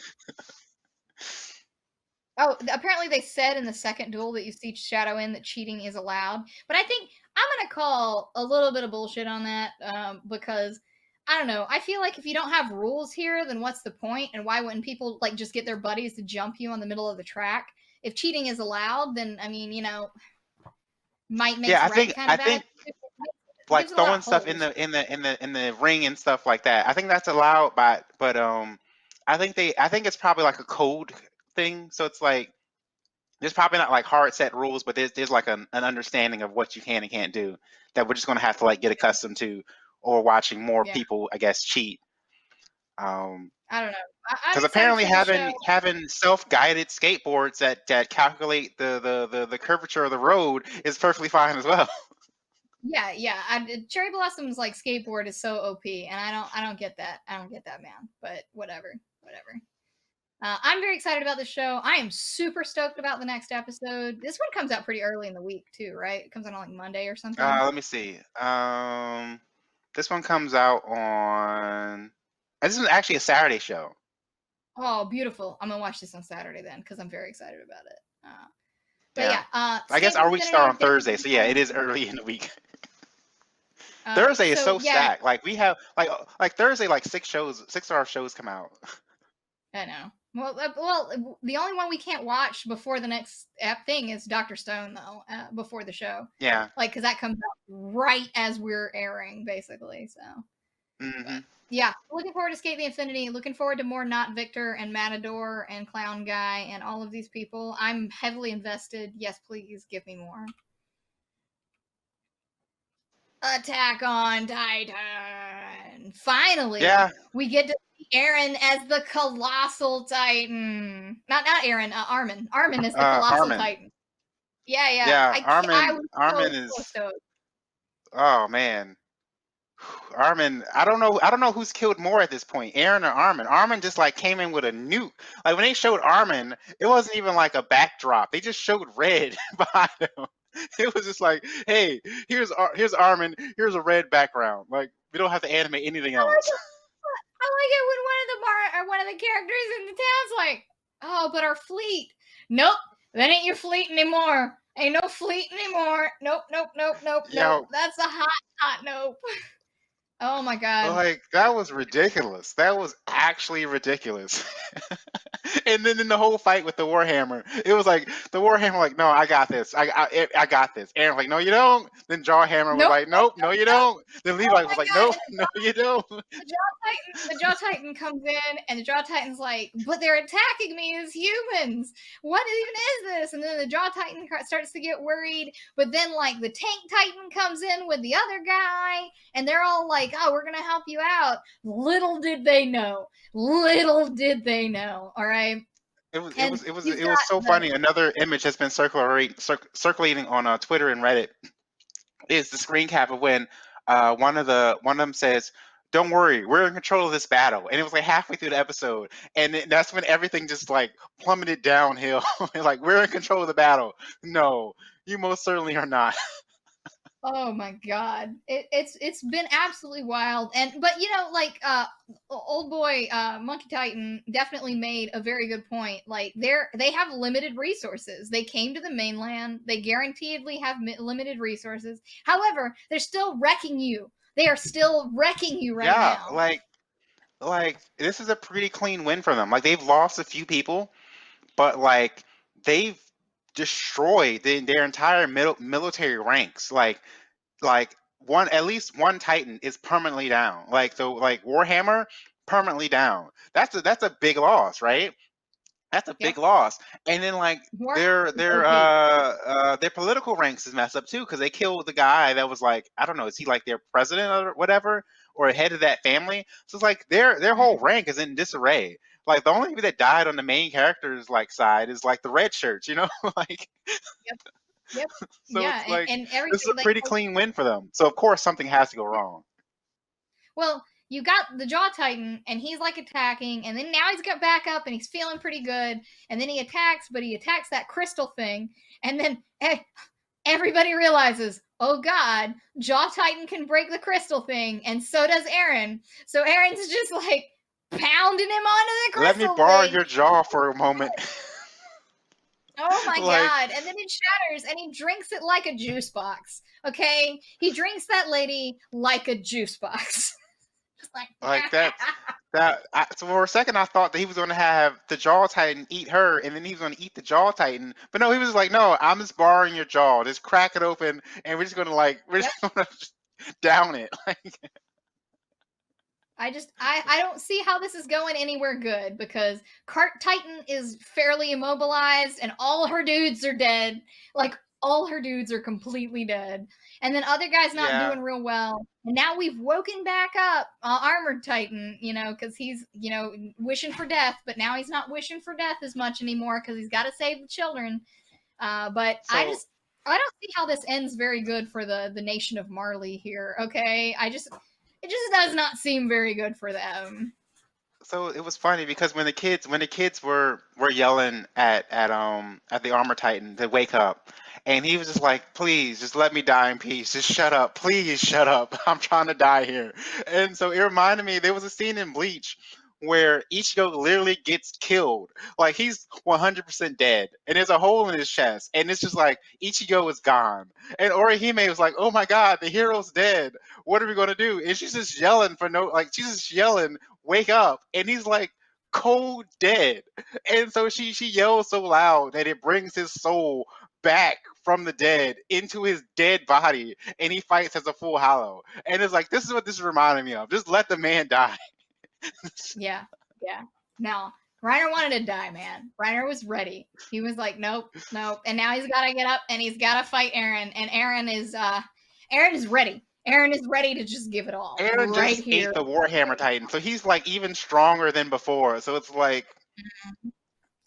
oh, apparently they said in the second duel that you see Shadow in that cheating is allowed. But I think I'm gonna call a little bit of bullshit on that because I don't know. I feel like if you don't have rules here, then what's the point? And why wouldn't people like just get their buddies to jump you on the middle of the track? If cheating is allowed, then I mean, might makes Yeah, right kind I of bad. think like Gives a lot throwing of stuff holes. in the ring and stuff like that. I think that's allowed, but I think it's probably like a code thing. So it's like there's probably not like hard set rules, but there's like an understanding of what you can and can't do that we're just gonna have to like get accustomed to, or watching more Yeah. people, I guess, cheat. I don't know. I'm Because excited apparently for the show. having self-guided skateboards that calculate the curvature of the road is perfectly fine as well. Yeah. Cherry Blossom's like skateboard is so OP, and I don't get that. I don't get that, man. But whatever. I'm very excited about the show. I am super stoked about the next episode. This one comes out pretty early in the week too, right? It comes out on like Monday or something. Let me see. This one comes out on. This is actually a Saturday show. Oh, beautiful! I'm gonna watch this on Saturday then because I'm very excited about it. But Yeah. I guess Skate our week start Infinity. on Thursday, so yeah, it is early in the week. Uh, Thursday is so yeah, stacked. Like we have like Thursday, like 6 hour shows come out. I know. Well, the only one we can't watch before the next thing is Doctor Stone, though. Before the show, Yeah. like because that comes out right as we're airing, basically. So, Hmm. yeah, looking forward to Skate the Infinity. Looking forward to more Not Victor and Matador and Clown Guy and all of these people. I'm heavily invested. Yes, please give me more. Attack on Titan. Finally, Yeah. we get to see Aaron as the Colossal Titan. Not Aaron. Armin. Armin is the Colossal Armin. Titan. Yeah. Yeah, I was Armin so is. stoked. Oh man. Armin, I don't know who's killed more at this point, Aaron or Armin. Armin just like came in with a nuke. Like when they showed Armin, it wasn't even like a backdrop. They just showed red behind him. It was just like, hey, here's Armin, here's a red background. Like we don't have to animate anything else. I like it when one of the characters in the town's like, "Oh, but our fleet. Nope, that ain't your fleet anymore. Ain't no fleet anymore. Nope. Yo, That's a hot nope." Oh my god. like that was ridiculous. That was actually ridiculous. And then in the whole fight with the Warhammer, it was like the Warhammer, like, no, I got this. I got this. Aaron was like, no, you don't. Then Jawhammer was Nope. like, nope, no, you don't. Then Oh Levi my was like, god. nope, no, you don't. The Jaw Titan comes in, and the Jaw Titan's like, "But they're attacking me as humans. What even is this?" And then the Jaw Titan starts to get worried. But then, like, the Tank Titan comes in with the other guy, and they're all like, "Oh, we're gonna help you out." Little did they know. All right. And you've It got was so funny. Another image has been circulating on Twitter and Reddit. Is the screen cap of when one of them says, "Don't worry, we're in control of this battle," and it was like halfway through the episode, and that's when everything just like plummeted downhill. Like we're in control of the battle. No, you most certainly are not. Oh my god, it's been absolutely wild. But like old boy Monkey Titan definitely made a very good point. Like they have limited resources. They came to the mainland. They guaranteedly have limited resources. However, they're still wrecking you. They are still wrecking you right Yeah, now. like this is a pretty clean win for them. Like they've lost a few people, but like they've destroyed their entire military ranks. Like one, at least one Titan is permanently down. Like Warhammer permanently down. That's a big loss, right? That's a Yep. big loss. And then like Warhammer is OP. their political ranks is messed up too because they killed the guy that was like, I don't know, is he like their president or whatever, or head of that family? So it's like their whole rank is in disarray. Like the only people that died on the main characters like side is like the red shirts, like. Yep. So Yeah, it's like and this is everything a pretty clean win for them. So of course something has to go wrong. Well, you got the Jaw Titan, and he's like attacking, and then now he's got back up, and he's feeling pretty good, and then he attacks, but he attacks that crystal thing, and then everybody realizes, oh god, Jaw Titan can break the crystal thing, and so does Aaron. So Aaron's just like pounding him onto the crystal Let me borrow thing. your jaw for a moment. Oh my Like god. And then it shatters and he drinks it like a juice box. Okay? He drinks that lady like a juice box. Just like so for a second I thought that he was going to have the jaw titan eat her and then he was going to eat the jaw titan, but no, he was like, no, I'm just borrowing your jaw, just crack it open and we're Yep. just going to down it. Like I don't see how this is going anywhere good because Titan is fairly immobilized and all her dudes are dead. Like all her dudes are completely dead, and then other guys not Yeah. doing real well. And now we've woken back up Armored Titan, because he's wishing for death, but now he's not wishing for death as much anymore because he's got to save the children. But I So don't see how this ends very good for the nation of Marley here. Okay, it just does not seem very good for them. so it was funny because when the kids were yelling at the armor titan to wake up, and he was just like, please just let me die in peace, just shut up, please shut up, I'm trying to die here. And so it reminded me, there was a scene in Bleach where Ichigo literally gets killed, like he's 100% dead, and there's a hole in his chest, and it's just like Ichigo is gone, and Orihime was like, oh my god, the hero's dead, what are we going to do? And she's just yelling for no, like she's just yelling, wake up, and he's like cold dead. And so she yells so loud that it brings his soul back from the dead into his dead body, and he fights as a full hollow. And it's like, this is what this is reminding me of, just let the man die. Yeah, yeah. No, Reiner wanted to die, man. Reiner was ready. He was like, nope, nope. And now he's got to get up and he's got to fight Eren. And Eren is ready. Eren is ready to just give it all Aaron right just ate here. the Warhammer Titan, so he's like even stronger than before. So it's like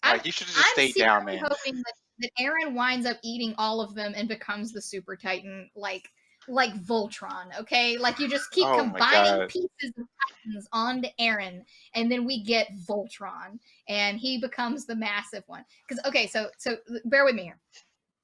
I'm you should have just stayed down, secretly man. hoping that Eren winds up eating all of them and becomes the Super Titan, like Voltron. Okay, like you just keep Oh my combining god. pieces of Titans onto Eren, and then we get Voltron, and he becomes the massive one. Because okay, so bear with me here.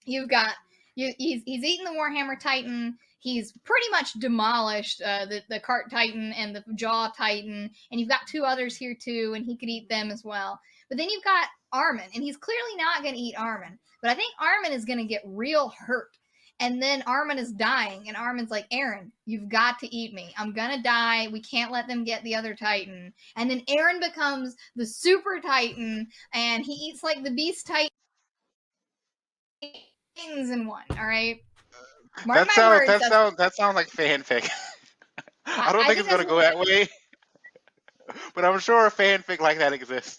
You've got he's eaten the Warhammer Titan. He's pretty much demolished the Cart Titan and the Jaw Titan, and you've got two others here too, and he could eat them as well. But then you've got Armin, and he's clearly not going to eat Armin. But I think Armin is going to get real hurt. And then Armin is dying, and Armin's like, Eren, you've got to eat me. I'm going to die. We can't let them get the other Titan. And then Eren becomes the Super Titan, and he eats like the Beast Titan in one. All right. Mark That my sounds words. that sounds that sounds like fanfic. I don't I think think it's gonna that's go that way, but I'm sure a fanfic like that exists.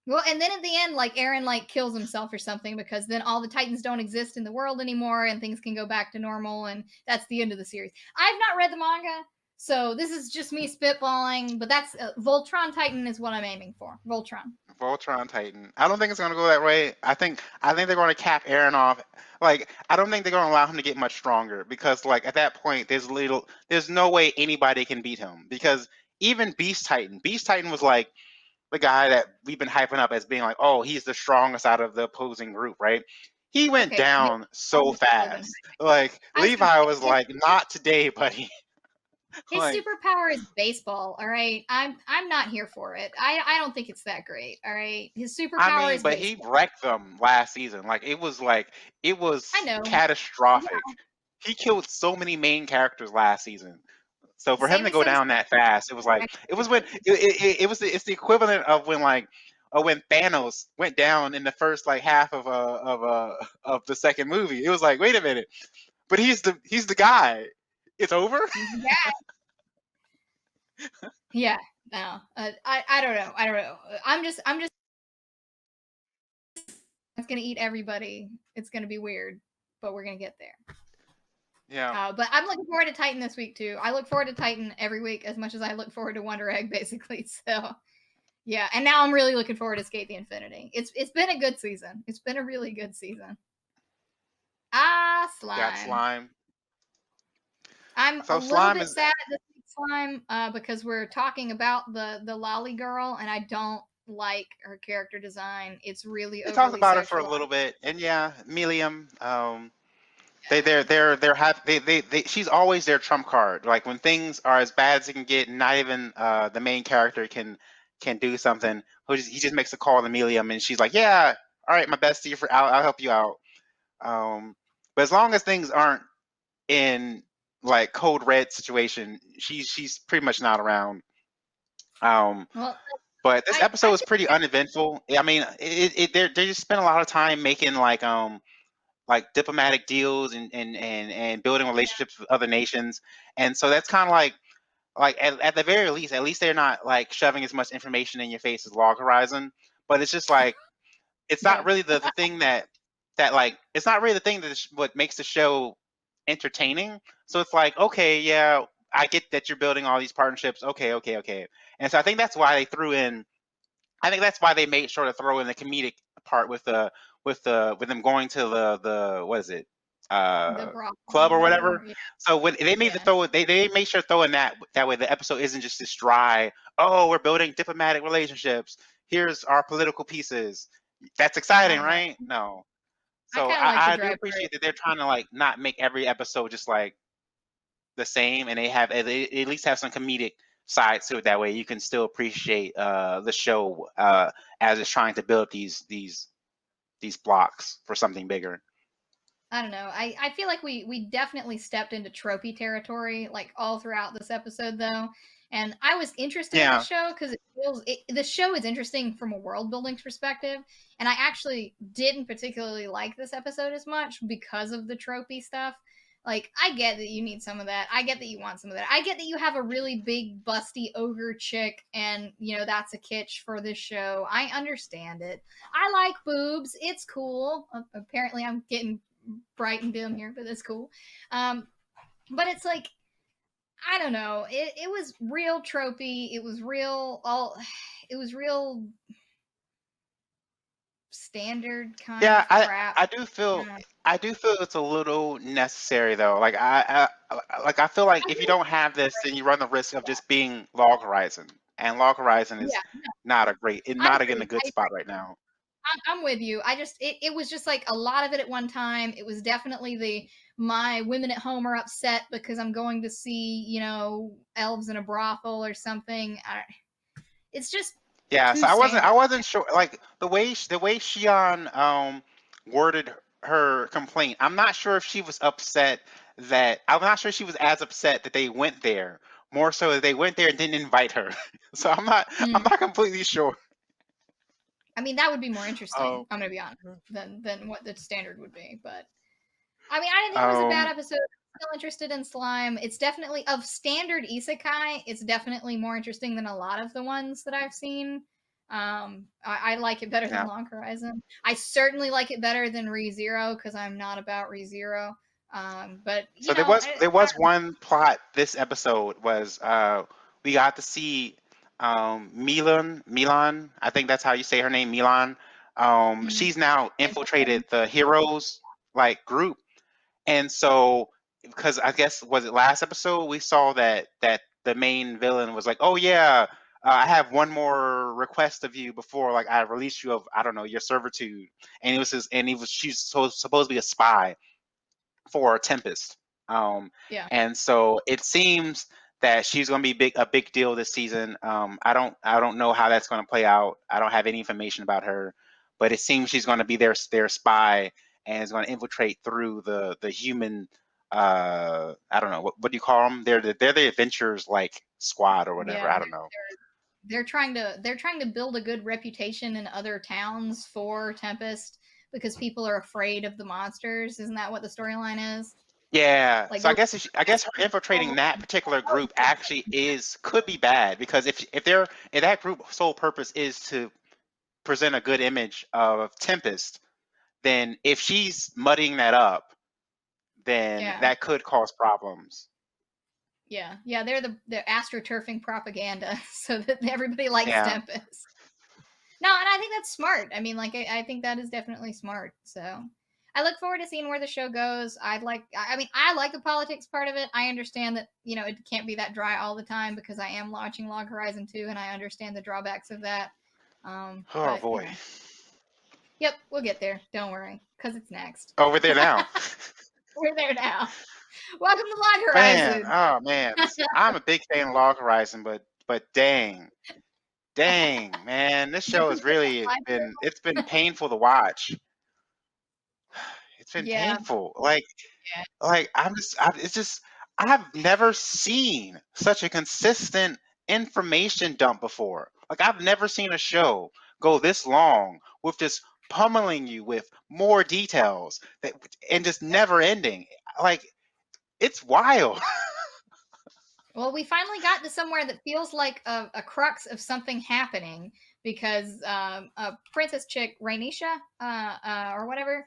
well. And then at the end, like Eren like kills himself or something because then all the Titans don't exist in the world anymore and things can go back to normal. And that's the end of the series. I've not read the manga, so this is just me spitballing. But that's Voltron Titan is what I'm aiming for. Voltron. Voltron Titan. I don't think it's gonna go that way. I think they're gonna cap Aaron off. Like, I don't think they're gonna allow him to get much stronger, because like at that point there's no way anybody can beat him, because even Beast Titan was like the guy that we've been hyping up as being like, oh, he's the strongest out of the opposing group, right? He went Okay. down so fast. Like I was gonna Levi say was like, not today, buddy. his Like, superpower is baseball. All right. I'm not here for it. I don't think it's that great. All right. His I superpower mean, is but he baseball. wrecked them last season. It I was know. catastrophic. He killed so many main characters last season. So for him Save to me go some. down that fast, it was like it was when it's the equivalent of when when Thanos went down in the first like half of the second movie. It was like, wait a minute, but he's the guy. It's over. He's the guy. Yeah. No. I don't know. I don't know. I'm just. It's gonna eat everybody. It's gonna be weird, but we're gonna get there. Yeah. But I'm looking forward to Titan this week too. I look forward to Titan every week as much as I look forward to Wonder Egg, basically. So yeah, and now I'm really looking forward to Skate the Infinity. It's been a good season. It's been a really good season. Ah, Got slime. slime. I'm a So little slime bit is. sad this week, slime, because we're talking about the lolly girl, and I don't like her character design. It's really We talked overly about it for a sexualized. little bit, and yeah, Milium. They're have she's always their trump card. Like when things are as bad as it can get, not even the main character can do something. He just makes a call to Milium, and she's like, "Yeah, all right, my bestie, I'll help you out." But as long as things aren't in like code red situation, she's pretty much not around. Um, Well, but this episode I was pretty uneventful. I mean, they just spent a lot of time making like diplomatic deals and building relationships with other nations, and so that's kind of like at the very least, at least they're not like shoving as much information in your face as Log Horizon. But it's just like it's not yeah. really the thing that that like it's not really the thing that what makes the show entertaining. So it's like, okay, yeah, I get that you're building all these partnerships. Okay, okay, okay. And so I think that's why they threw in. I think that's why they made sure to throw in the comedic part with them going to the what is it, The uh brothel club or or whatever. whatever. Yeah. So when they made the Yeah. throw, they made sure to throw in that way the episode isn't just this dry. Oh, we're building diplomatic relationships. Here's our political pieces. That's I exciting, don't know. right? No. I So kind of like the I do dry part. appreciate that they're trying to like not make every episode just like the same, and they at least have some comedic sides to it. That way, you can still appreciate the show as it's trying to build these blocks for something bigger. I don't know. I feel like we definitely stepped into tropey territory like all throughout this episode though. And I was interested in the Yeah, show because the show is interesting from a world building perspective. And I actually didn't particularly like this episode as much because of the tropey stuff. Like, I get that you need some of that. I get that you want some of that. I get that you have a really big, busty ogre chick, and, that's a kitsch for this show. I understand it. I like boobs. It's cool. Apparently, I'm getting bright and dim here, but that's cool. But it's like, I don't know. It was real tropey. It was real all. It was real standard kind yeah. of crap. I do feel Uh, I do feel it's a little necessary though. Like I feel like I if you really don't have this, then you run the risk of just being Log Horizon, and Log Horizon is yeah, I not in a agree. good spot right now. I'm with you. It was just like a lot of it at one time. It was definitely the my women at home are upset because I'm going to see, elves in a brothel or something. It's just Yeah, so too standard. I wasn't sure like the way Shion worded her complaint. I'm not sure if she was upset that I'm not sure she was as upset that they went there. More so that they went there and didn't invite her. So I'm Mm. not completely sure. I mean, that would be more interesting. Um, I'm gonna be honest than what the standard would be. But I mean, I didn't think it was a bad um, episode. I'm still interested in slime. It's definitely of standard isekai. It's definitely more interesting than a lot of the ones that I've seen. I like it better than yeah. Long Horizon. I certainly like it better than ReZero because I'm not about ReZero. But So there I, was one plot this episode was we got to see Milan, I think that's how you say her name, Milan. mm, She's now infiltrated the heroes like group. And so because I guess was it last episode we saw that the main villain was like, "Oh yeah, I have one more request of you before like I release you of I don't know, your servitude." And it was his and he was she's supposed to be a spy for Tempest. yeah, And so it seems that she's going to be a big deal this season. I don't know how that's going to play out. I don't have any information about her, but it seems she's going to be their spy and is going to infiltrate through the human. I don't know what do you call them? They're the adventures like squad or yeah. whatever. I don't know. They're trying to build a good reputation in other towns for Tempest because people are afraid of the monsters. Isn't that what the storyline is? Yeah, Like so they're I guess her infiltrating that particular group actually is could be bad because if that group's sole purpose is to present a good image of Tempest, then if she's muddying that up, then yeah, that could cause problems. yeah. They're the astroturfing propaganda so that everybody likes Yeah. Tempest. No, and I think that's smart. I mean, like I think that is definitely smart. So I look forward to seeing where the show goes. I mean, I like the politics part of it. I understand that it can't be that dry all the time because I am launching Log Horizon 2, and I understand the drawbacks of that. Oh But boy. yep, we'll get there. Don't worry, because it's next. Over there now. We're there now. Welcome to Log Man, Horizon. oh man. I'm a big fan of Log Horizon, but dang, man, this The show has Persistent really Life been Cycle. it's been painful to watch. It's been Yeah, painful. yeah, Like it's just I've never seen such a consistent information dump before. Like I've never seen a show go this long with just pummeling you with more details that and just yep. never ending. Like it's wild. Well, we finally got to somewhere that feels like a crux of something happening because a princess chick, Rainisha, or whatever,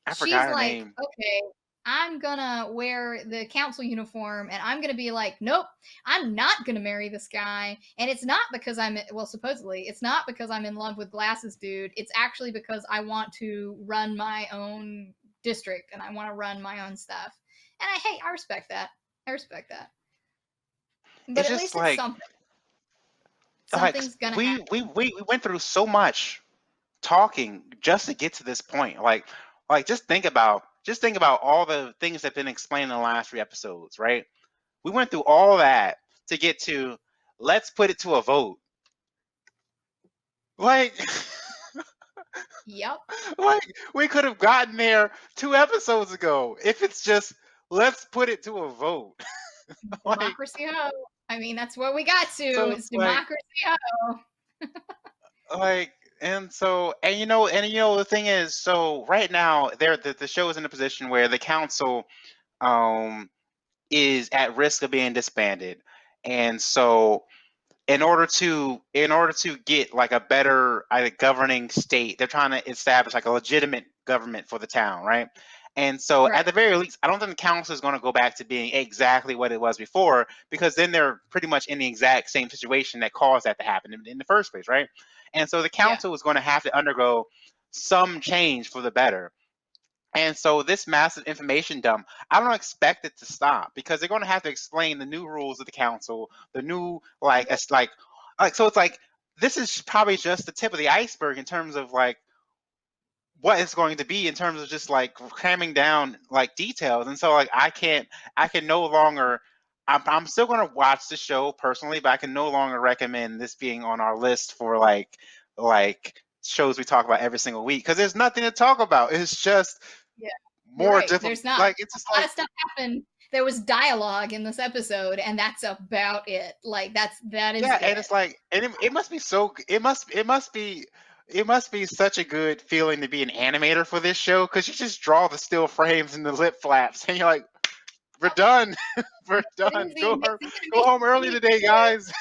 I she's forgot her like, name. okay, I'm gonna wear the council uniform and I'm gonna be like, nope, I'm not gonna marry this guy. And it's not because well, supposedly, it's not because I'm in love with Glasses Dude. It's actually because I want to run my own district and I want to run my own stuff. And I respect that. I respect that. But It's at just least it's like something. like Something's gonna happen. we went through so much talking just to get to this point. Like just think about all the things that have been explained in the last 3 episodes, right? We went through all that to get to let's put it to a vote. Like Yep. like we could have gotten there 2 episodes ago if it's just let's put it to a vote. Like Democracy ho. I mean, that's what we got to. so it's It's democracy ho. like and the thing is, so right now the show is in a position where the council um is at risk of being disbanded. And so in order to get like a better governing state, they're trying to establish like a legitimate government for the town, right? And so at Right. the very least, I don't think the council is going to go back to being exactly what it was before, because then they're pretty much in the exact same situation that caused that to happen in the first place, right? And so the Yeah. council is going to have to undergo some change for the better. And so this massive information dump, I don't expect it to stop, because they're going to have to explain the new rules of the council, the new it's like so it's like this is probably just the tip of the iceberg in terms of like what it's going to be in terms of just like cramming down like details. And so like I can no longer I'm still going to watch the show personally, but I can no longer recommend this being on our list for like shows we talk about every single week, because there's nothing to talk about. It's just Yeah. You're more right. difficult. There's not Like it's just a lot like of stuff happened. There was dialogue in this episode, and that's about it. Like that is yeah, and it. it's like and it must be so it must be such a good feeling to be an animator for this show, because you just draw the still frames and the lip flaps and you're like, we're Yep. done. We're It is done. the amazing Go animation home early team. today, guys.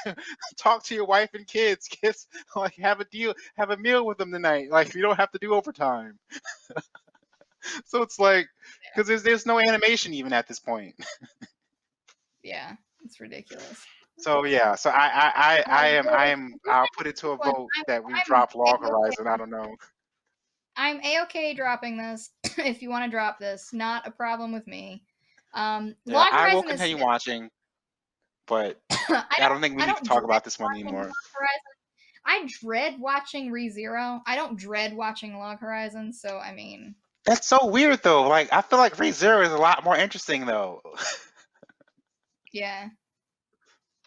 Talk to your wife and kids. Like have a meal with them tonight. Like you don't have to do overtime. So it's like because there's no animation even at this point. Yeah, it's ridiculous. So yeah, so I'll put it to a I'm vote that we I'm drop Log Horizon. I don't know. I'm a-okay dropping this. If you want to drop this, not a problem with me. Yeah, Log I will Horizon is continue watching, but I don't think we I need to don't talk dread about this one watching anymore. Log Horizon. I dread watching ReZero. I don't dread watching Log Horizon, so I mean, That's so weird though. Like I feel like ReZero is a lot more interesting though. yeah.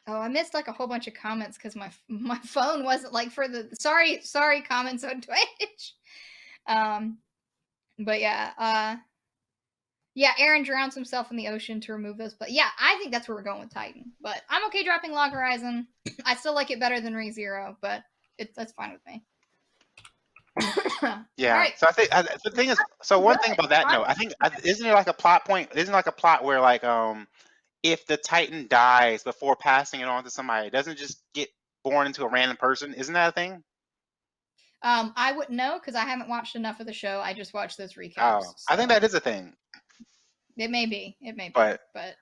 Oh, I missed like a whole bunch of comments because my phone wasn't like for the sorry comments on Twitch. Um, but yeah, Aaron drowns himself in the ocean to remove those. But yeah, I think that's where we're going with Titan. But I'm okay dropping Log Horizon. I still like it better than ReZero, but that's fine with me. All Yeah. right. So I think the thing is, so one thing Good. about that note, I think isn't there like a plot point? Isn't like a plot where like if the Titan dies before passing it on to somebody, it doesn't just get born into a random person? Isn't that a thing? I wouldn't know because I haven't watched enough of the show. I just watched those recaps. Oh, I think So that is a thing. it may be. It may be. But But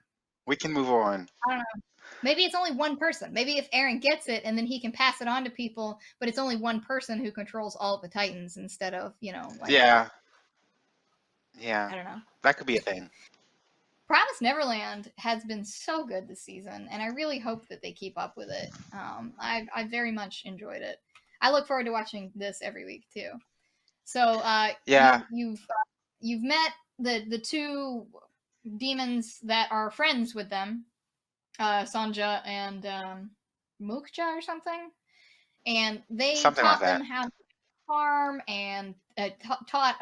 we can move on. I don't know. Maybe it's only one person. Maybe if Aaron gets it and then he can pass it on to people, but it's only one person who controls all of the Titans instead of, like Yeah. I Yeah. don't know. That could be a thing. Promise Neverland has been so good this season, and I really hope that they keep up with it. I very much enjoyed it. I look forward to watching this every week too. So Yeah. you've met the two demons that are friends with them, Sanja and Mukja or something, and they Something like taught them that. how to farm and taught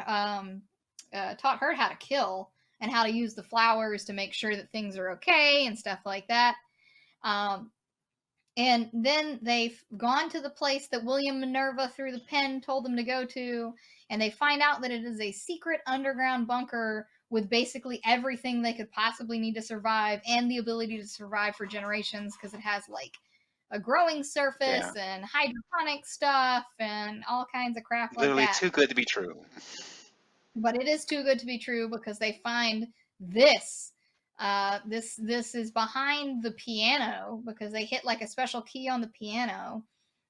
her how to kill and how to use the flowers to make sure that things are okay and stuff like that. And then they've gone to the place that William Minerva through the pen told them to go to, and they find out that it is a secret underground bunker with basically everything they could possibly need to survive and the ability to survive for generations because it has like a growing surface and hydroponic stuff and all kinds of crap like Literally that. too good to be true. but it is too good to be true because they find this. This is behind the piano because they hit like a special key on the piano,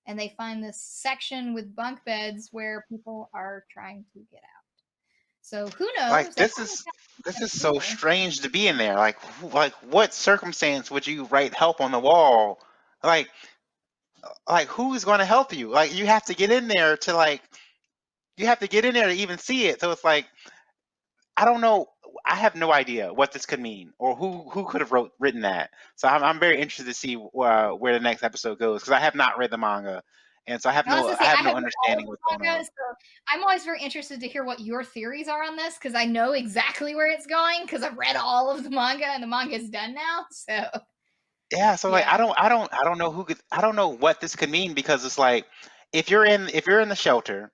and they find this section with bunk beds where people are trying to get out. So who Like knows? They this probably is have this is so people. strange to be in there. Like what circumstance would you write help on the wall? Like who's going to help you? Like you have to get in there to you have to get in there to even see it. So it's like I don't know. I have no idea what this could mean or who could have written that. So I'm very interested to see where the next episode goes because I have not read the manga, and so I I was gonna I say I have no have read all of understanding the what's going manga, on. so I'm always very interested to hear what your theories are on this because I know exactly where it's going because I've read all of the manga and the manga is done now. So Yeah, so like yeah. I don't know I don't know what this could mean because it's like if you're in the shelter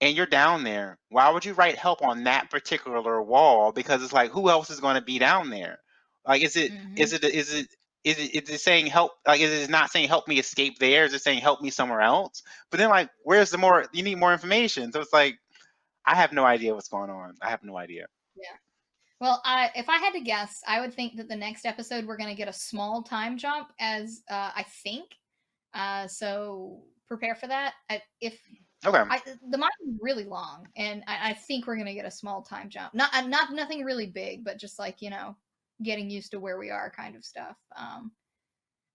and you're down there, why would you write help on that particular wall? Because it's like who else is going to be down there? Like Hmm. is it saying help like is it not saying help me escape there? Is it saying help me somewhere else? But then like where's the more you need more information. So it's like I have no idea what's going on. I have no idea. Yeah. Well, if I had to guess, I would think that the next episode we're gonna get a small time jump, as I think. So prepare for that. If Okay. the manga is really long, and I think we're gonna get a small time jump. Not nothing really big, but just like getting used to where we are, kind of stuff.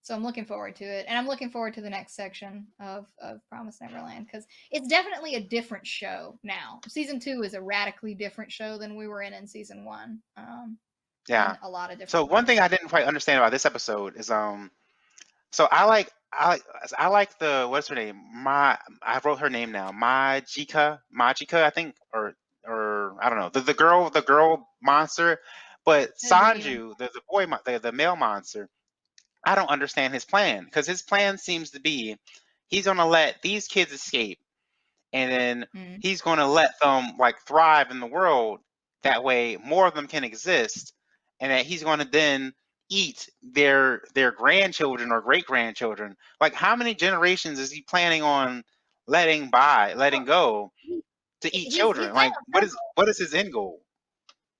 So I'm looking forward to it, and I'm looking forward to the next section of Promise Neverland because it's definitely a different show now. Season 2 is a radically different show than we were in season 1, Yeah. in a lot of So different one thing ways. I didn't quite understand about this episode is so I like the what's her name? I wrote her name now. Majika, I think, or I don't know. The girl monster, but The dream. Sanju, the male monster. I don't understand his plan because his plan seems to be he's gonna let these kids escape and then Mm. he's going to let them like thrive in the world that way more of them can exist and that he's going to then eat their grandchildren or great grandchildren like how many generations is he planning on letting Well, go to eat he's children got like a what is his end goal?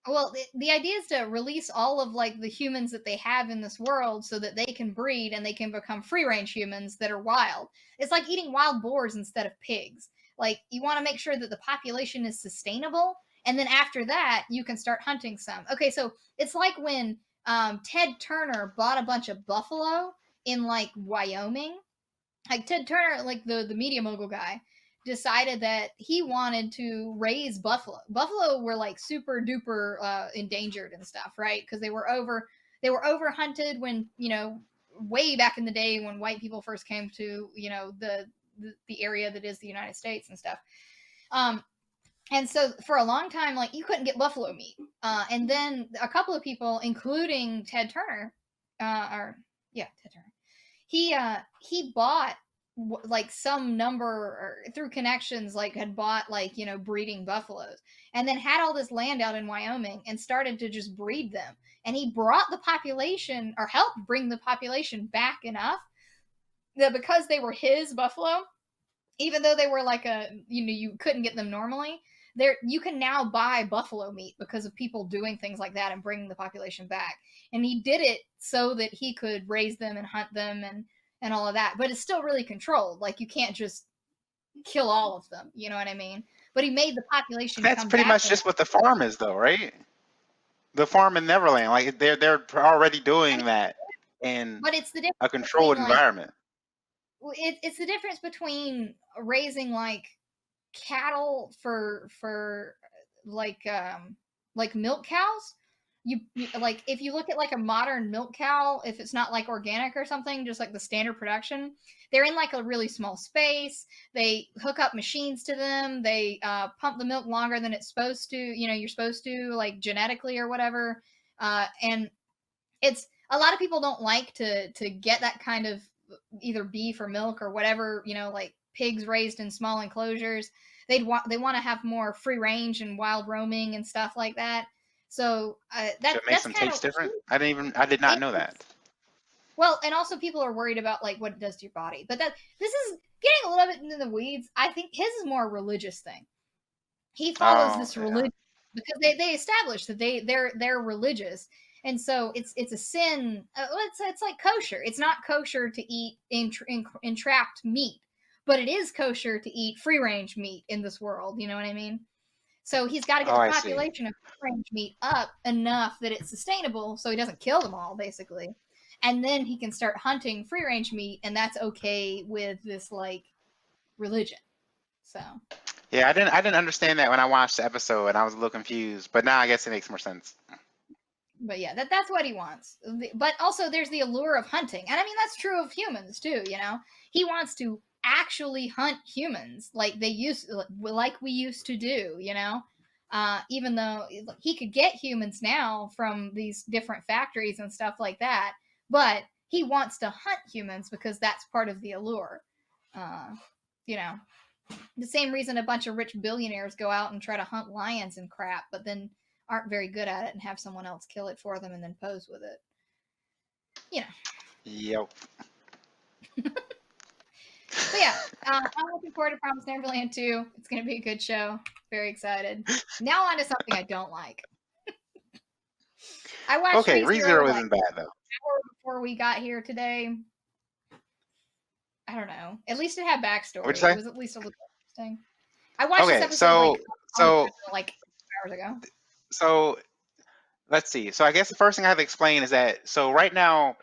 Well, the idea is to release all of like the humans that they have in this world so that they can breed and they can become free range humans that are wild. It's like eating wild boars instead of pigs. Like you want to make sure that the population is sustainable, and then after that you can start hunting some. Okay, so it's like when Ted Turner bought a bunch of buffalo in like Wyoming. Like Ted Turner, like the media mogul guy, decided that he wanted to raise buffalo. Buffalo were like super duper endangered and stuff, right? Because they were over hunted when way back in the day when white people first came to the area that is the United States and stuff. Um, and so for a long time, like you couldn't get buffalo meat. And then a couple of people, including Ted Turner, or yeah, Ted Turner, he bought like some number or through connections like had bought like breeding buffaloes and then had all this land out in Wyoming and started to just breed them, and he brought the population or helped bring the population back enough that because they were his buffalo, even though they were like you couldn't get them normally, there you can now buy buffalo meat because of people doing things like that and bringing the population back. And he did it so that he could raise them and hunt them and all of that, but it's still really controlled. Like you can't just kill all of them, you know what I mean? But he made the population That's come pretty back much enough. just what the farm is though, right? The farm in Neverland like they're already I doing mean, that in but it's the a difference between controlled like environment. it's the difference between raising like cattle for like milk cows. You like if you look at like a modern milk cow, if it's not like organic or something, just like the standard production, they're in like a really small space. They hook up machines to them. They pump the milk longer than it's supposed to. You're supposed to like genetically or whatever. And it's a lot of people don't like to get that kind of either beef or milk or whatever, like pigs raised in small enclosures. They want to have more free range and wild roaming and stuff like that. So So it makes that's them kind taste of different. I did not it. know that. Well, and also people are worried about like what it does to your body. But this is getting a little bit into the weeds. I think his is more a religious thing. He follows Oh this yeah. religion because they established that they're religious, and so it's a sin. It's like kosher. It's not kosher to eat entrapped meat, but it is kosher to eat free range meat in this world. You know what I mean? So he's got to get Oh, the I see. population of free range meat up enough that it's sustainable, so he doesn't kill them all, basically. And then he can start hunting free range meat, and that's okay with this like religion. So, Yeah, I didn't understand that when I watched the episode, and I was a little confused. But now I guess it makes more sense. but yeah, that's what he wants. But also, there's the allure of hunting, and I mean that's true of humans too. You know, he wants to actually hunt humans like we used to do. You know, even though he could get humans now from these different factories and stuff like that, but he wants to hunt humans because that's part of the allure. Uh, you know, the same reason a bunch of rich billionaires go out and try to hunt lions and crap, but then aren't very good at it and have someone else kill it for them and then pose with it. You know. Yep. But yeah, I'm looking forward to Promised Neverland 2. It's going to be a good show. Very excited. Now on to something I don't like. I watched Okay, ReZero ReZero like isn't bad though. an hour before we got here today. I don't know. At least it had What'd backstory. you It say? was at least a little interesting. I watched this Okay, episode like on the so treadmill, like 2 hours ago. so let's see. So I guess the first thing I have to explain is that right now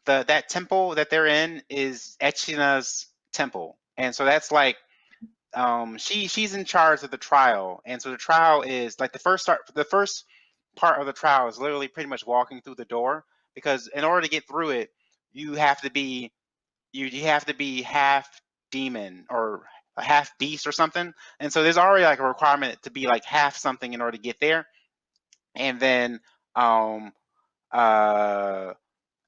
that temple that they're in is Echina's temple, and so that's like she's in charge of the trial, and so the trial is like the first part of the trial is literally pretty much walking through the door, because in order to get through it, you have to be you have to be half demon or a half beast or something, and so there's already like a requirement to be like half something in order to get there. And then um uh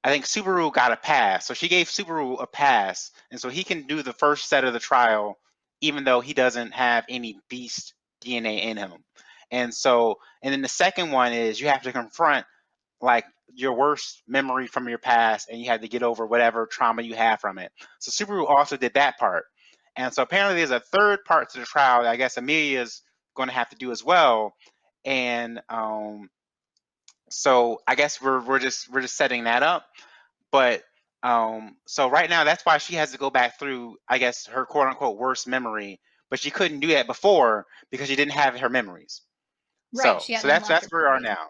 I think Subaru got a pass. So she gave Subaru a pass. And so he can do the first set of the trial, even though he doesn't have any beast DNA in him. And then the second one is you have to confront like your worst memory from your past, and you have to get over whatever trauma you have from it. So Subaru also did that part. And so apparently there's a third part to the trial that I guess Amelia's going to have to do as well. And so I guess we're just setting that up. But so right now that's why she has to go back through, I guess, her quote unquote worst memory, but she couldn't do that before because she didn't have her memories. Right, So she so hadn't that's unlocked her where we are memories. now.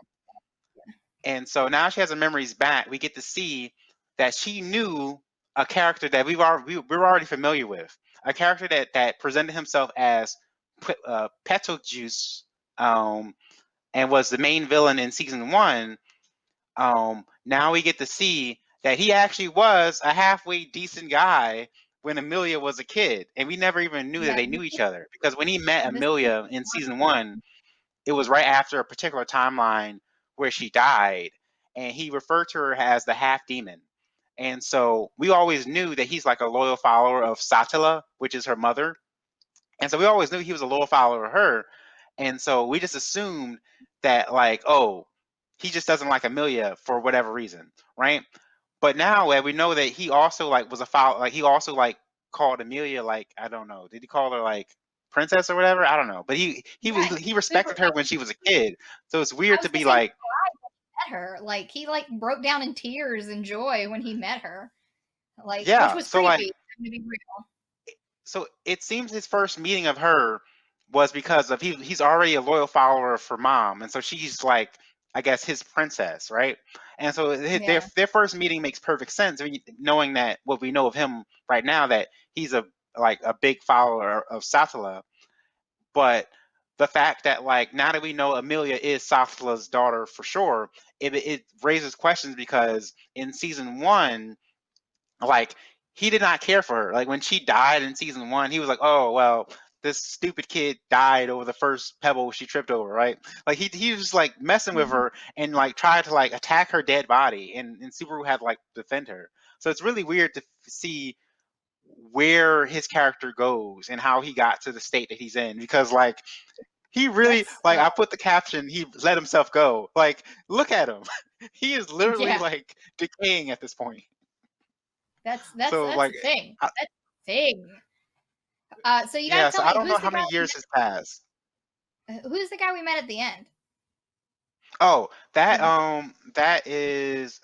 And so now she has her memories back. We get to see that she knew a character that we're already familiar with, a character that presented himself as Betelgeuse, and was the main villain in season 1. Now we get to see that he actually was a halfway decent guy when Amelia was a kid, and we never even knew that Yeah, they knew each other, because when he met this is Amelia in season 1, it was right after a particular timeline where she died, and he referred to her as the half demon. And so we always knew that he's like a loyal follower of Satila, which is her mother. And so we always knew he was a loyal follower of her. And so we just assumed that, like, oh, he just doesn't like Amelia for whatever reason, right? But now we know that he also like was a follower, like he also like called Amelia, like, I don't know, did he call her like princess or whatever? I don't know. But right. he Super. respected her when she was a kid. So it's I weird was to gonna be say he like, met her. Like he like broke down in tears in joy when he met her. Like which yeah. was creepy. To be real. So it seems his first meeting of her was because of he's already a loyal follower for mom, and so she's like, I guess, his princess, right? And so Yeah. their first meeting makes perfect sense, knowing that what we know of him right now, that he's a big follower of Satala. But the fact that, like, now that we know Amelia is Satala's daughter for sure, it raises questions, because in season 1, like, he did not care for her. Like, when she died in season 1, he was like, oh well, this stupid kid died over the first pebble she tripped over, right? Like, he was like messing with Mhm. her and like tried to like attack her dead body, and Subaru had to like defend her. So it's really weird to see where his character goes and how he got to the state that he's in, because like he really, That's like, I put the caption, he let himself go. Like, look at him. He is literally yeah. like decaying at this point. So That's like the thing. I, That's the thing. So you got to yeah, tell so I me don't know who's how the guy many that years has passed. Who's the guy we met at the end? Oh, that Who- that is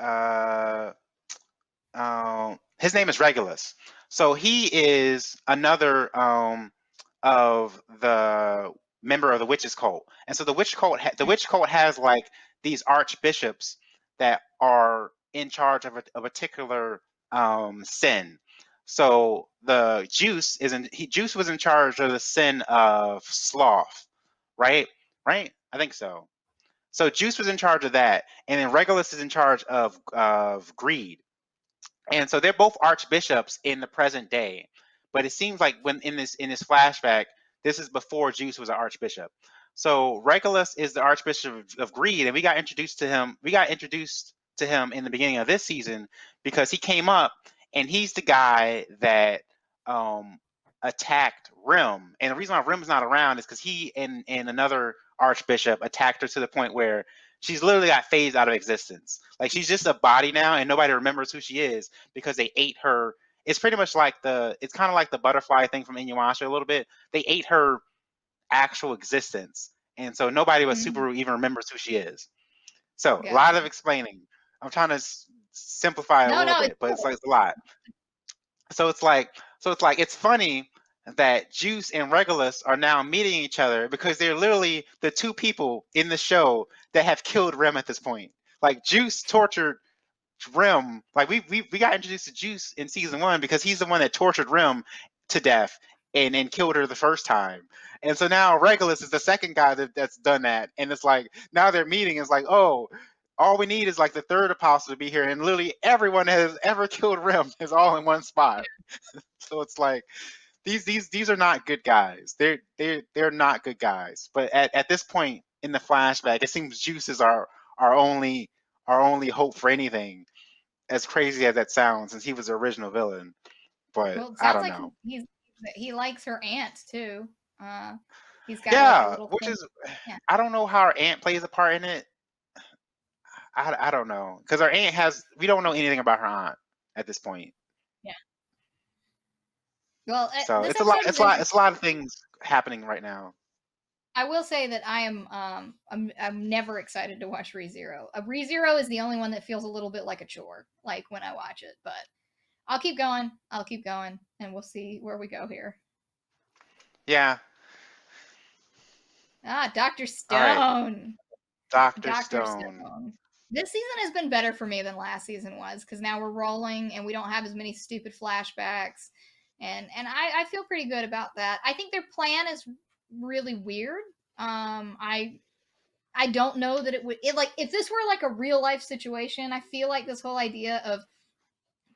his name is Regulus. So he is another of the member of the witches cult. And so the witch cult has like these archbishops that are in charge of a particular sin. So the Juice was in charge of the sin of sloth, right? Right? I think so. So Juice was in charge of that, and then Regulus is in charge of greed. And so they're both archbishops in the present day. But it seems like when in this flashback, this is before Juice was an archbishop. So Regulus is the Archbishop of Greed, and we got introduced to him. We got introduced to him in the beginning of this season because he came up, and he's the guy that um, attacked Rim. And the reason why Rim's not around is because he and another archbishop attacked her to the point where she's literally got phased out of existence. Like she's just a body now, and nobody remembers who she is because they ate her. It's pretty much like it's kind of like the butterfly thing from Inuyasha a little bit. They ate her actual existence, and so nobody but Mhm. Subaru even remembers who she is. So a lot of Gotcha. explaining. I'm trying to simplify it a No, little no, it's bit, but it's cool. like it's a lot. So it's funny that Juice and Regulus are now meeting each other because they're literally the two people in the show that have killed Rem at this point. Like Juice tortured Rem. Like we got introduced to Juice in season 1 because he's the one that tortured Rem to death and killed her the first time. And so now Regulus is the second guy that's done that. And it's like now they're meeting. It's like, oh, all we need is like the third apostle to be here, and literally everyone that has ever killed Rem is all in one spot. So it's like these are not good guys. They're not good guys. But at this point in the flashback, it seems Juice is our only our only hope for anything. As crazy as that sounds, since he was the original villain. But Well, it I sounds don't like know. he likes her aunt too. Uh, he's got like a Yeah, little which thing. is Yeah. I don't know how our aunt plays a part in it. I don't know because our aunt has we don't know anything about her aunt at this point. Yeah. Well, So this it's a lot. episode was It's a lot. interesting. It's a lot of things happening right now. I will say that I am I'm never excited to watch ReZero. ReZero is the only one that feels a little bit like a chore, like when I watch it. But I'll keep going. I'll keep going, and we'll see where we go here. Yeah. Ah, Doctor All right. Stone. Doctor Doctor Stone. Stone. This season has been better for me than last season was because now we're rolling and we don't have as many stupid flashbacks, and I feel pretty good about that. I think their plan is really weird. I don't know that it like if this were like a real life situation. I feel like this whole idea of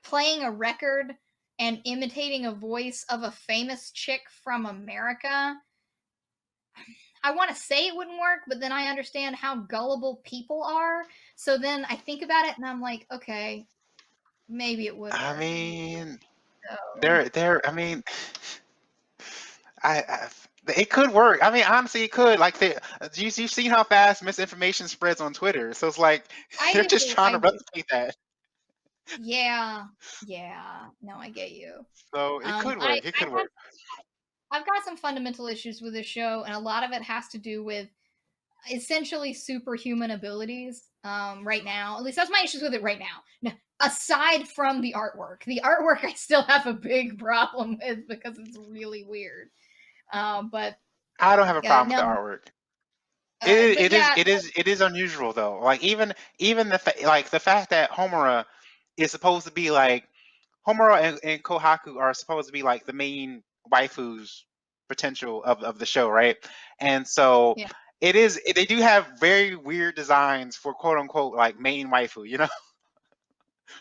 playing a record and imitating a voice of a famous chick from America, I want to say it wouldn't work, but then I understand how gullible people are. So then I think about it and I'm like, okay, maybe it would I work. mean, So they're. I mean, I it could work. I mean, honestly, it could. Like, you've seen how fast misinformation spreads on Twitter. So it's like they're just trying I to do. replicate that. Yeah, yeah. No, I get you. So it could work. It could work. I've got some fundamental issues with this show, and a lot of it has to do with essentially superhuman abilities. Right now, at least that's my issues with it right now. Now, aside from the artwork I still have a big problem with because it's really weird. But I don't have a problem with no, the artwork. It but it is yeah, it is it is unusual though. Like even like the fact that Homura is supposed to be like Homura and Kohaku are supposed to be like the main waifus potential of the show, right? And so yeah. they do have very weird designs for quote unquote like main waifu, you know?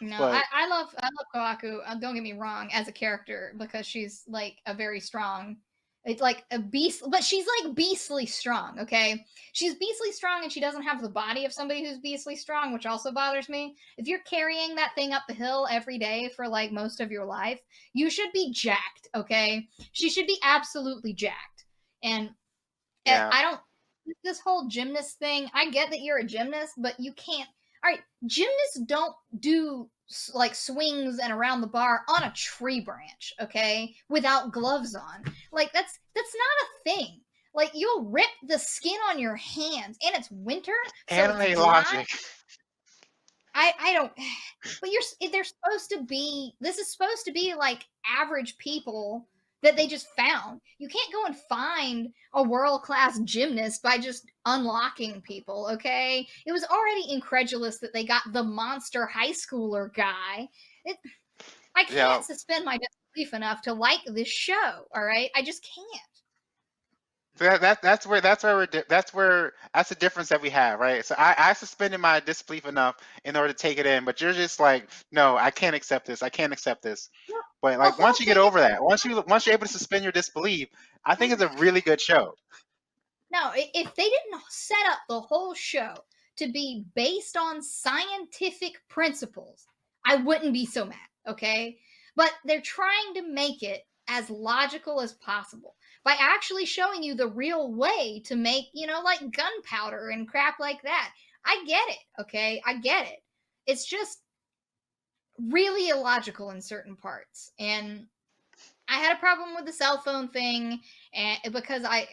No, But I love Kohaku. Don't get me wrong, as a character because she's like a very strong. It's like a beast, but she's like beastly strong. Okay, she's beastly strong, and she doesn't have the body of somebody who's beastly strong, which also bothers me. If you're carrying that thing up the hill every day for like most of your life, you should be jacked. Okay, she should be absolutely jacked, and yeah. I don't this whole gymnast thing. I get that you're a gymnast, but you can't. All right, gymnasts don't do like swings and around the bar on a tree branch, okay, without gloves on. Like that's not a thing. Like, you'll rip the skin on your hands, and it's winter, so it's Anime dry. logic. I don't. But they're supposed to be. This is supposed to be like average people that they just found. You can't go and find a world class gymnast by just unlocking people. Okay, it was already incredulous that they got the monster high schooler guy. I Yeah. can't suspend my disbelief enough to like this show. All right, I just can't. So that's the difference that we have, right? So I suspended my disbelief enough in order to take it in, but you're just like, no, I can't accept this. I can't accept this. Well, But the like whole once you get thing over that, once you're able to suspend your disbelief, I think it's a really good show. No, if they didn't set up the whole show to be based on scientific principles, I wouldn't be so mad, okay? But they're trying to make it as logical as possible by actually showing you the real way to make, like gunpowder and crap like that. I get it, okay? I get it. It's just really illogical in certain parts. And I had a problem with the cell phone thing, and because I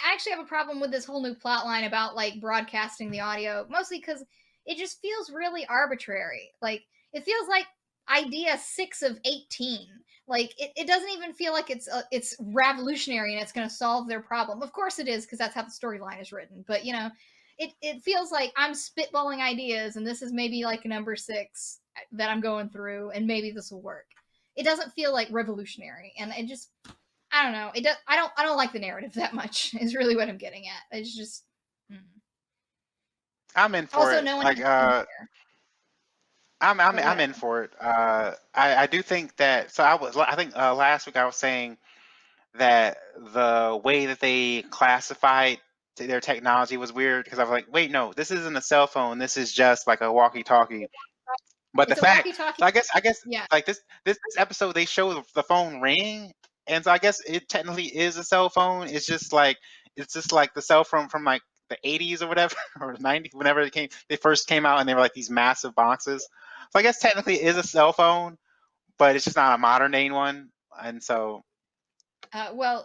actually have a problem with this whole new plot line about like broadcasting the audio, mostly because it just feels really arbitrary. Like, it feels like idea 6 of 18. Like, it doesn't even feel like it's revolutionary and it's going to solve their problem. Of course it is, because that's how the storyline is written. But it feels like I'm spitballing ideas, and this is maybe like a number 6 that I'm going through, and maybe this will work. It doesn't feel like revolutionary, and it just, I don't know. It does. I don't like the narrative that much. Is really what I'm getting at. It's just. I'm in for Also, it. no one. Like Go I'm ahead. in for it. I do think that. So I think last week I was saying that the way that they classified their technology was weird because I was like, wait, no, this isn't a cell phone. This is just like a walkie-talkie. But the It's a fact, walkie-talkie. so I guess Yeah. like this episode they show the phone ring, and so I guess it technically is a cell phone. It's just like the cell phone from like the 80s or whatever or the 90s, whenever they first came out, and they were like these massive boxes. So I guess technically it is a cell phone, but it's just not a modern day one. And so Well,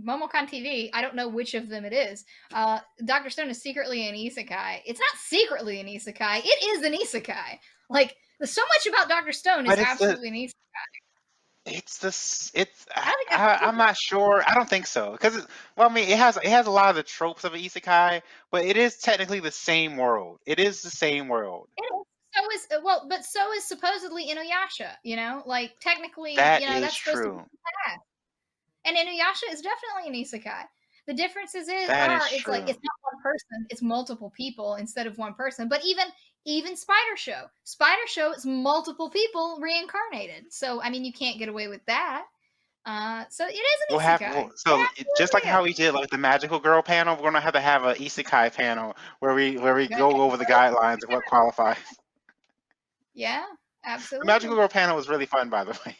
Momocon TV. I don't know which of them it is. Doctor Stone is secretly an isekai. It's not secretly an isekai. It is an isekai. Like, so much about Doctor Stone is but it's the absolutely an isekai. it's this it's I don't think that's I'm secret. not sure. I don't think so because well, I mean, it has a lot of the tropes of an isekai, but it is technically the same world. It is the same world. It is. So is, well, but so is supposedly Inuyasha. Like, technically, That is that's supposed to be true. bad. And Inuyasha is definitely an isekai. The differences That is are, it's like, true. it's not one person, it's multiple people instead of one person. But even Spider Show is multiple people reincarnated. So I mean, you can't get away with that. So it We'll is an have isekai. It just like absolutely how is. we did like the magical girl panel, we're gonna have a isekai panel where we go over the guidelines of what qualifies. Yeah, The magical absolutely. girl panel was really fun, by the way.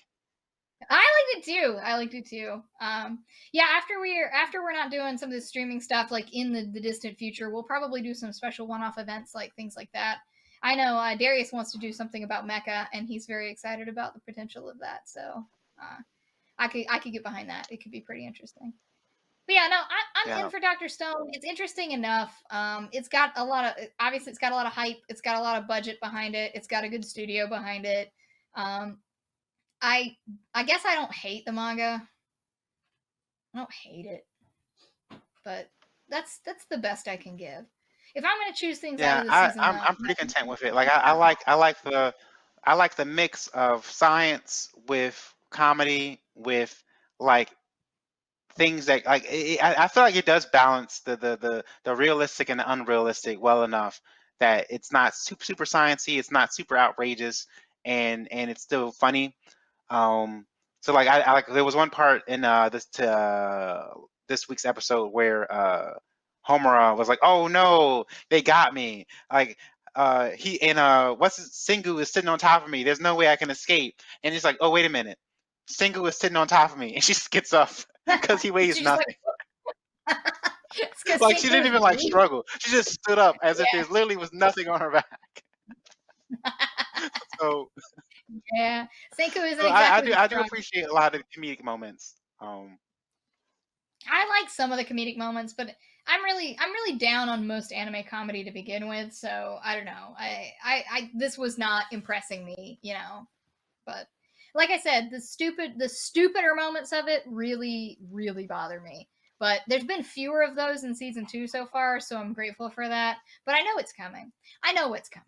I liked it too. I liked it too. Yeah. After we're not doing some of the streaming stuff, like in the distant future, we'll probably do some special one-off events, like things like that. I know Darius wants to do something about Mecha, and he's very excited about the potential of that. So I could get behind that. It could be pretty interesting. But yeah, no, I'm in Yeah. for Doctor Stone. It's interesting enough. It's got a lot of, obviously it's got a lot of hype. It's got a lot of budget behind it. It's got a good studio behind it. Um, I I guess I don't hate the manga. I don't hate it, but that's the best I can give. If I'm gonna choose things out Yeah, of the season, though, I'm pretty content with it. Like I like the mix of science with comedy with like things that like I feel like it does balance the realistic and the unrealistic well enough that it's not super sciencey, it's not super outrageous, and it's still funny. Um, so like I like there was one part in this week's episode where Homura was like, "Oh no, they got me!" Like he and what's his, Singu is sitting on top of me. There's no way I can escape. And he's like, "Oh wait a minute, Singu is sitting on top of me," and she just gets up because he weighs she's just like, nothing. it's because Like she Senku didn't is even like really, struggle. She just stood up as if yeah, there's literally was nothing on her back. So, yeah. Senku isn't so I exactly do the I do strong. appreciate a lot of the comedic moments. I like some of the comedic moments, but I'm really down on most anime comedy to begin with, so I don't know. I this was not impressing me, But like I said, the stupider moments of it really, really bother me. But there's been fewer of those in season 2 so far, so I'm grateful for that. But I know it's coming. I know it's coming.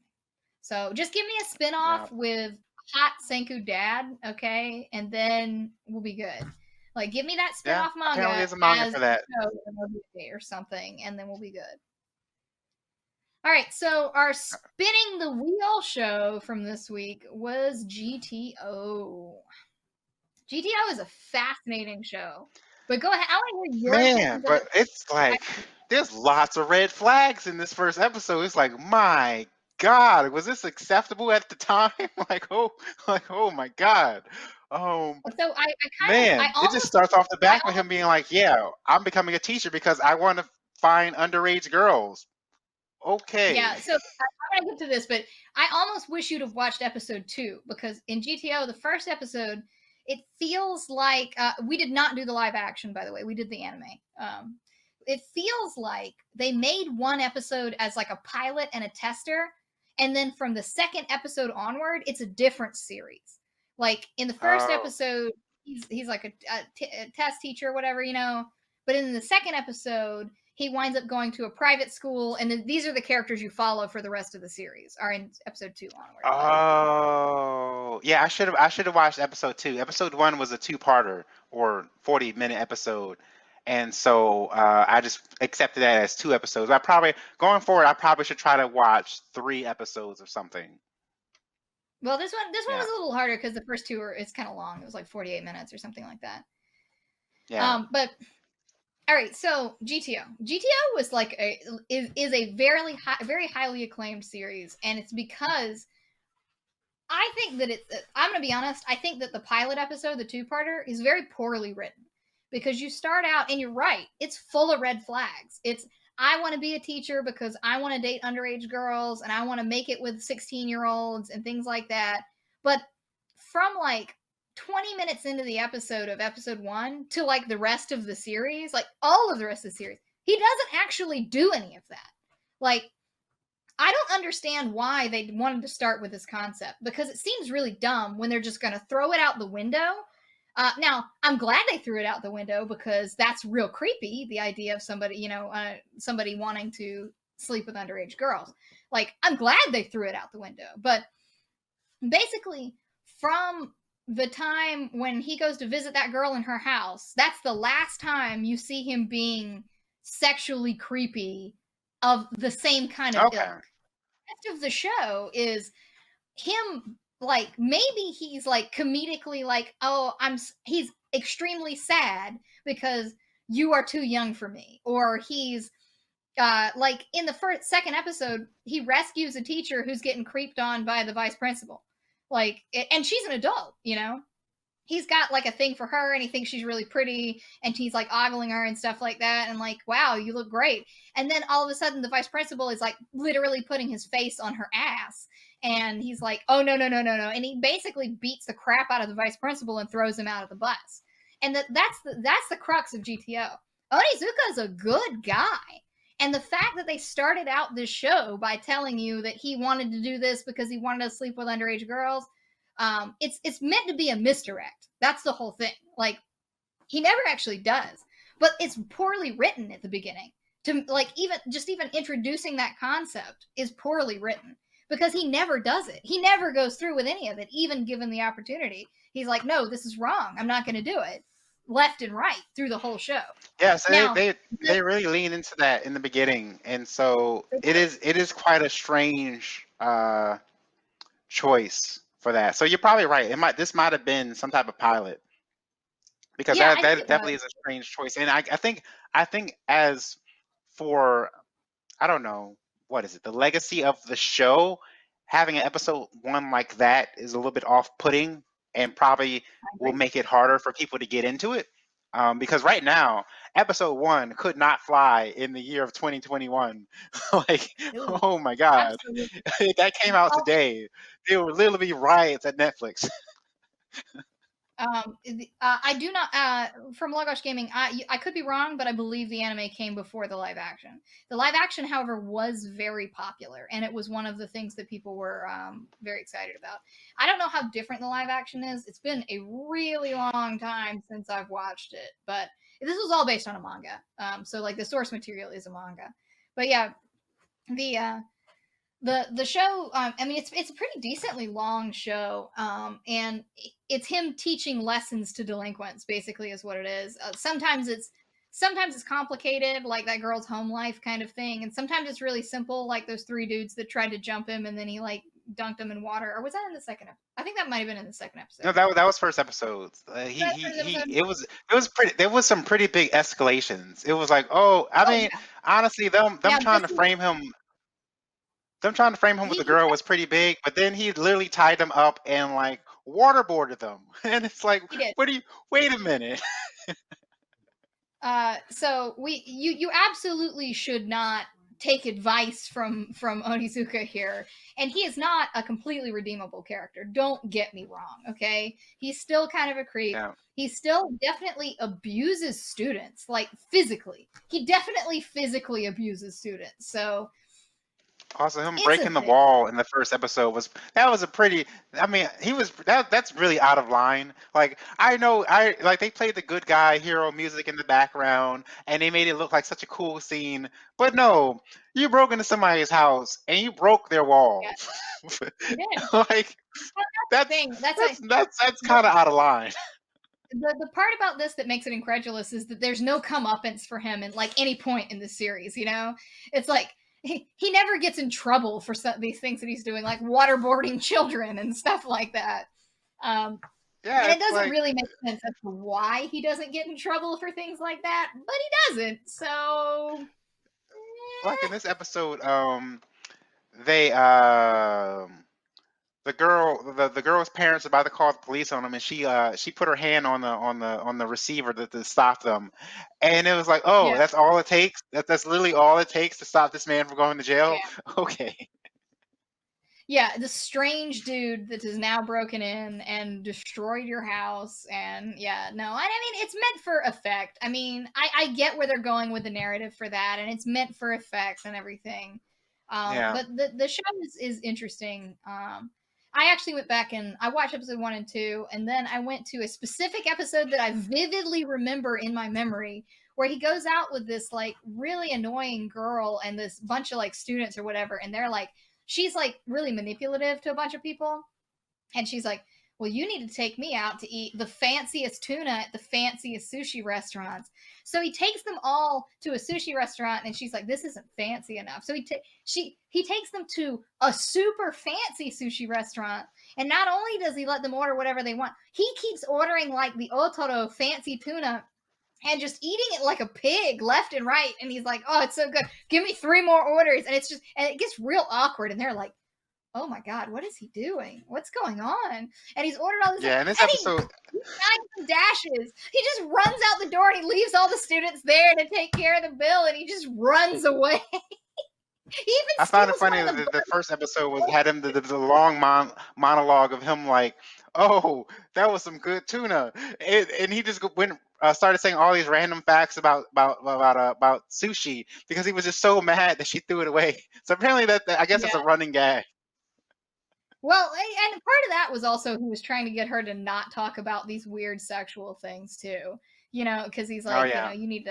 So just give me a Yeah. spin-off with hot Senku dad, okay? And then we'll be good. Like give me that Yeah. spin-off Apparently, manga there's a manga as for a that. show or something, and then we'll be good. All right, so our spinning the wheel show from this week was GTO. GTO is a fascinating show. But go ahead. I want to hear your Man, opinions of but it. it's like there's lots of red flags in this first episode. It's like, my God, was this acceptable at the time? like, oh my God. Um, So I man, it just almost, starts off the I back with almost, him being like, yeah, I'm becoming a teacher because I want to find underage girls. Okay. yeah. So I'm gonna get to this, but I almost wish you'd have watched episode 2 because in GTO, the first episode, it feels like we did not do the live action. By the way, we did the anime. It feels like they made one episode as like a pilot and a tester, and then from the second episode onward, it's a different series. Like in the first Oh. episode, he's like a test teacher, or whatever, But in the second episode, he winds up going to a private school, and then these are the characters you follow for the rest of the series, are in episode 2 onward. But Oh, yeah, I should have watched episode 2. Episode 1 was a two-parter or 40-minute episode. And so I just accepted that as 2 episodes. I probably going forward I probably should try to watch 3 episodes or something. well, this one Yeah. was a little harder because the first two it's kind of long. It was like 48 minutes or something like that. Yeah. But all right, so GTO was like is a very highly acclaimed series, and it's because I think that it's. I'm gonna be honest. I think that the pilot episode, the two-parter, is very poorly written because you start out and you're right. It's full of red flags. It's I want to be a teacher because I want to date underage girls and I want to make it with 16-year-olds and things like that. But from like 20 minutes into the episode of episode 1 to like the rest of the series, like all of the rest of the series, he doesn't actually do any of that. Like I don't understand why they wanted to start with this concept because it seems really dumb when they're just going to throw it out the window. Now, I'm glad they threw it out the window because that's real creepy. The idea of somebody, somebody wanting to sleep with underage girls. Like, I'm glad they threw it out the window. But basically, from the time when he goes to visit that girl in her house, that's the last time you see him being sexually creepy of the same kind of Okay. ilk. The rest of the show is him like maybe he's like comedically like he's extremely sad because you are too young for me, or he's like in the second episode he rescues a teacher who's getting creeped on by the vice principal, like, and she's an adult, he's got like a thing for her and he thinks she's really pretty and he's like ogling her and stuff like that and like, wow, you look great. And then all of a sudden the vice principal is like literally putting his face on her ass and he's like, oh no no no no no, and he basically beats the crap out of the vice principal and throws him out of the bus. And that's the crux of GTO. Onizuka is a good guy. And the fact that they started out this show by telling you that he wanted to do this because he wanted to sleep with underage girls, it's meant to be a misdirect. That's the whole thing. Like he never actually does, but it's poorly written at the beginning. To like even introducing that concept is poorly written because he never does it. He never goes through with any of it, even given the opportunity. He's like, no, this is wrong. I'm not going to do it. Left and right through the whole show. Yeah, so they Now, they they really lean into that in the beginning, and so it is quite a strange choice for that. So you're probably right. This might have been some type of pilot because yeah, that I think that it was. definitely is a strange choice. And I think as for I don't know what is it, the legacy of the show, having an episode 1 like that is a little bit off-putting and probably I will agree. make it harder for people to get into it. Because right now, episode 1 could not fly in the year of 2021. Like, Ooh, oh my God, absolutely. if that came out Oh, today, there would literally be riots at Netflix. I do not from Logosh Gaming. I could be wrong, but I believe the anime came before the live action. The live action, however, was very popular, and it was one of the things that people were very excited about. I don't know how different the live action is. It's been a really long time since I've watched it, but this was all based on a manga. So like the source material is a manga. But yeah, the the show, I mean, it's a pretty decently long show, and it's him teaching lessons to delinquents, basically, is what it is. Sometimes it's complicated, like that girl's home life kind of thing, and sometimes it's really simple, like those three dudes that tried to jump him and then he like dunked him in water. Or was that in the second episode? I think that might have been in the second No, episode. that was first episodes. That first episode? It was pretty. There was some pretty big escalations. It was like, oh, I Oh mean, yeah. honestly, Now this is them trying to frame him with the he girl was pretty big, but then he literally tied them up and like waterboarded them, and it's like, he did. what do you? Wait a minute. So you absolutely should not take advice from Onizuka here, and he is not a completely redeemable character. Don't get me wrong, okay? He's still kind of a creep. Yeah. He still definitely abuses students, like physically. He definitely physically abuses students. So Also, him it's a breaking the thing. wall in the first episode was a pretty. I mean, that's really out of line. Like I know I like they played the good guy hero music in the background, and they made it look like such a cool scene. But no, you broke into somebody's house and you broke their Yeah, walls. he did. Like Well, that's the that's thing. That's a that's kind of out of line. the part about this that makes it incredulous is that there's no comeuppance for him at like any point in the series. It's like he never gets in trouble for these things that he's doing, like waterboarding children and stuff like that. Um, Yeah, and it it's doesn't like really make sense as to why he doesn't get in trouble for things like that, but he doesn't. So in this episode, they the girl's parents are about to call the police on them, and she put her hand on the receiver to stop them, and it was like, oh, yeah, that's all it takes. That's literally all it takes to stop this man from going to jail. yeah. Okay. Yeah, the strange dude that has now broken in and destroyed your house. And yeah, no, I mean, it's meant for effect. I mean, I get where they're going with the narrative for that, and it's meant for effects and everything. Yeah. But the show is interesting. I actually went back and I watched episode 1 and 2, and then I went to a specific episode that I vividly remember in my memory, where he goes out with this like really annoying girl and this bunch of like students or whatever, and they're like, she's like really manipulative to a bunch of people, and she's like, well, you need to take me out to eat the fanciest tuna at the fanciest sushi restaurants. So he takes them all to a sushi restaurant, and she's like, this isn't fancy enough. So he takes them to a super fancy sushi restaurant, and not only does he let them order whatever they want, he keeps ordering like the otoro fancy tuna and just eating it like a pig left and right. And he's like, oh, it's so good, give me 3 more orders. And it gets real awkward, and they're like, oh my god, what is he doing, what's going on? And he's ordered all this stuff, Yeah. In this and he episode, dives and dashes. He just runs out the door, and he leaves all the students there to take care of the bill, and he just runs away. He even I found it steals one funny of that the the books. first episode had him the long monologue of him like, oh, that was some good tuna, and he just went started saying all these random facts about sushi because he was just so mad that she threw it away. So apparently I guess Yeah. it's a running gag. Well, and part of that was also he was trying to get her to not talk about these weird sexual things too. Because he's Oh like, yeah, you need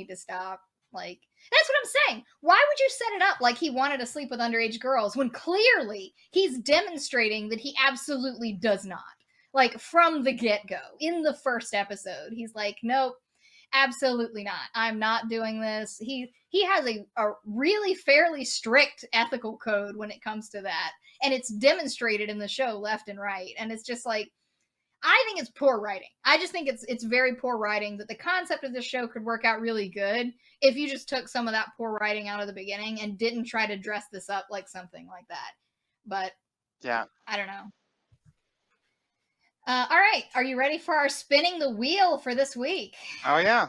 to stop. Like, that's what I'm saying. Why would you set it up like he wanted to sleep with underage girls when clearly he's demonstrating that he absolutely does not? Like from the get go, in the first episode, he's like, nope, absolutely not. I'm not doing this. He has a really fairly strict ethical code when it comes to that, and it's demonstrated in the show left and right. And it's just like, I think it's poor writing. I just think it's very poor writing. That the concept of this show could work out really good if you just took some of that poor writing out of the beginning and didn't try to dress this up like something like that. But yeah. I don't know. All right, are you ready for our spinning the wheel for this week? Oh yeah.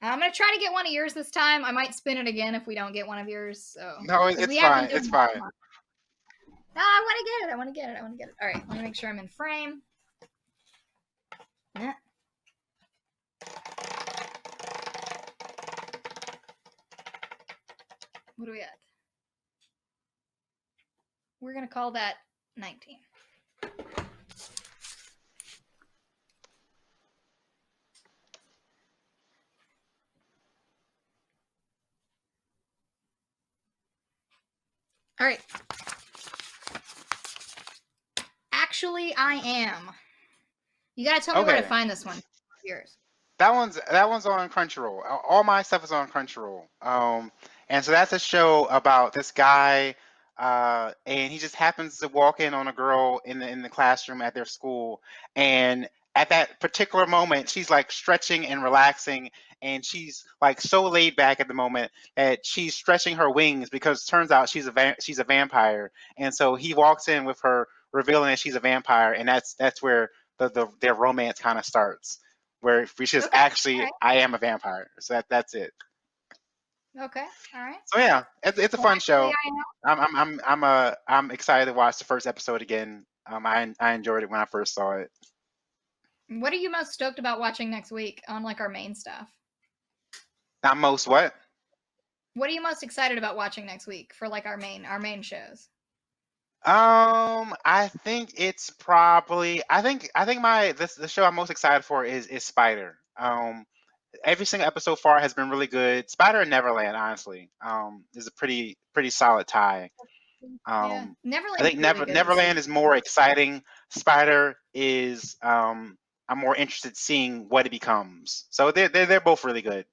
I'm gonna try to get one of yours this time. I might spin it again if we don't get one of yours. So No, because we it's have been fine. doing It's that. fine. No, I want to get it. I want to get it. I want to get it. All right, let me make sure I'm in frame. Yeah. What do we at? We're gonna call that 19. All right. Actually, I am. You gotta tell me where to Okay. find this one. Yours. That one's on Crunchyroll. All my stuff is on Crunchyroll. And so that's a show about this guy, and he just happens to walk in on a girl in the classroom at their school, and at that particular moment, she's like stretching and relaxing, and she's like so laid back at the moment that she's stretching her wings because it turns out she's a vampire, and so he walks in with her, revealing that she's a vampire, and that's where their romance kind of starts where we just Okay. actually All right. I am a vampire. So that's it. Okay. All right. So yeah, it's a Well, fun actually, show. I am. I'm excited to watch the first episode again. I enjoyed it when I first saw it. What are you most stoked about watching next week on like our main stuff? Not most what? What are you most excited about watching next week for like our main shows? I think it's probably I think the show I'm most excited for is Spider. Every single episode so far has been really good. Spider and Neverland, honestly, is a pretty solid tie. Yeah, I Neverland's think really good this Neverland season. is more exciting. Spider is I'm more interested seeing what it becomes. So they're both really good.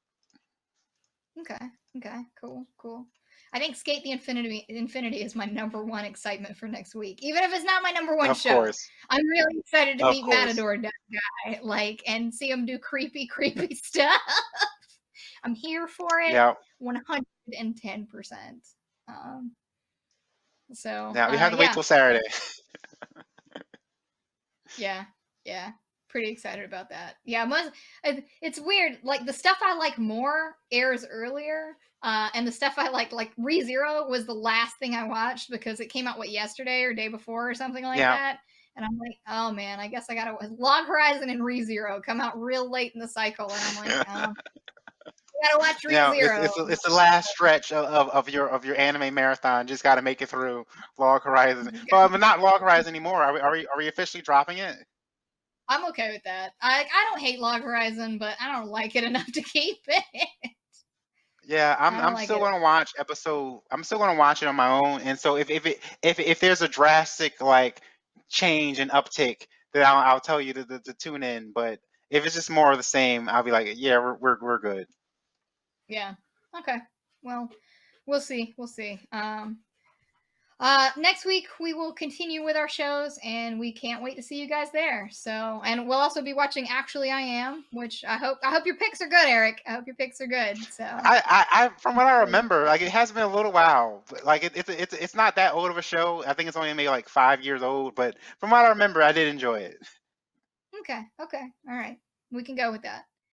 Okay. Okay. Cool. I think Skate the Infinity is my number one excitement for next week. Even if it's not my number one Of show. course. I'm really excited to Of meet course. Matador guy, like, and see him do creepy stuff. I'm here for it. Yeah. 110%. So Now we have to wait yeah. till Saturday. Yeah. Pretty excited about that. Yeah, it's weird. Like the stuff I like more airs earlier, and the stuff I like ReZero was the last thing I watched because it came out yesterday or day before or something like Yeah. that. And I'm like, oh man, I guess I gotta Log Horizon and ReZero come out real late in the cycle, and I'm like, I gotta watch Yeah, ReZero. it's the last stretch of your anime marathon. Just got to make it through Log Horizon. Well, but not Log Horizon anymore. Are we officially dropping it? I'm okay with that. I don't hate Log Horizon, but I don't like it enough to keep it. Yeah, I don't I'm like still it. gonna watch episode. I'm still gonna watch it on my own. And so if there's a drastic like change and uptick, then I'll tell you to tune in. But if it's just more of the same, I'll be like, yeah, we're good. Yeah. Okay. Well, we'll see. Next week we will continue with our shows, and we can't wait to see you guys there. So, and we'll also be watching Actually I Am, which I hope your picks are good, Erik. I hope your picks are good. So, I from what I remember, like it has been a little while. But, like it's not that old of a show. I think it's only maybe like 5 years old. But from what I remember, I did enjoy it. okay, all right, we can go with that.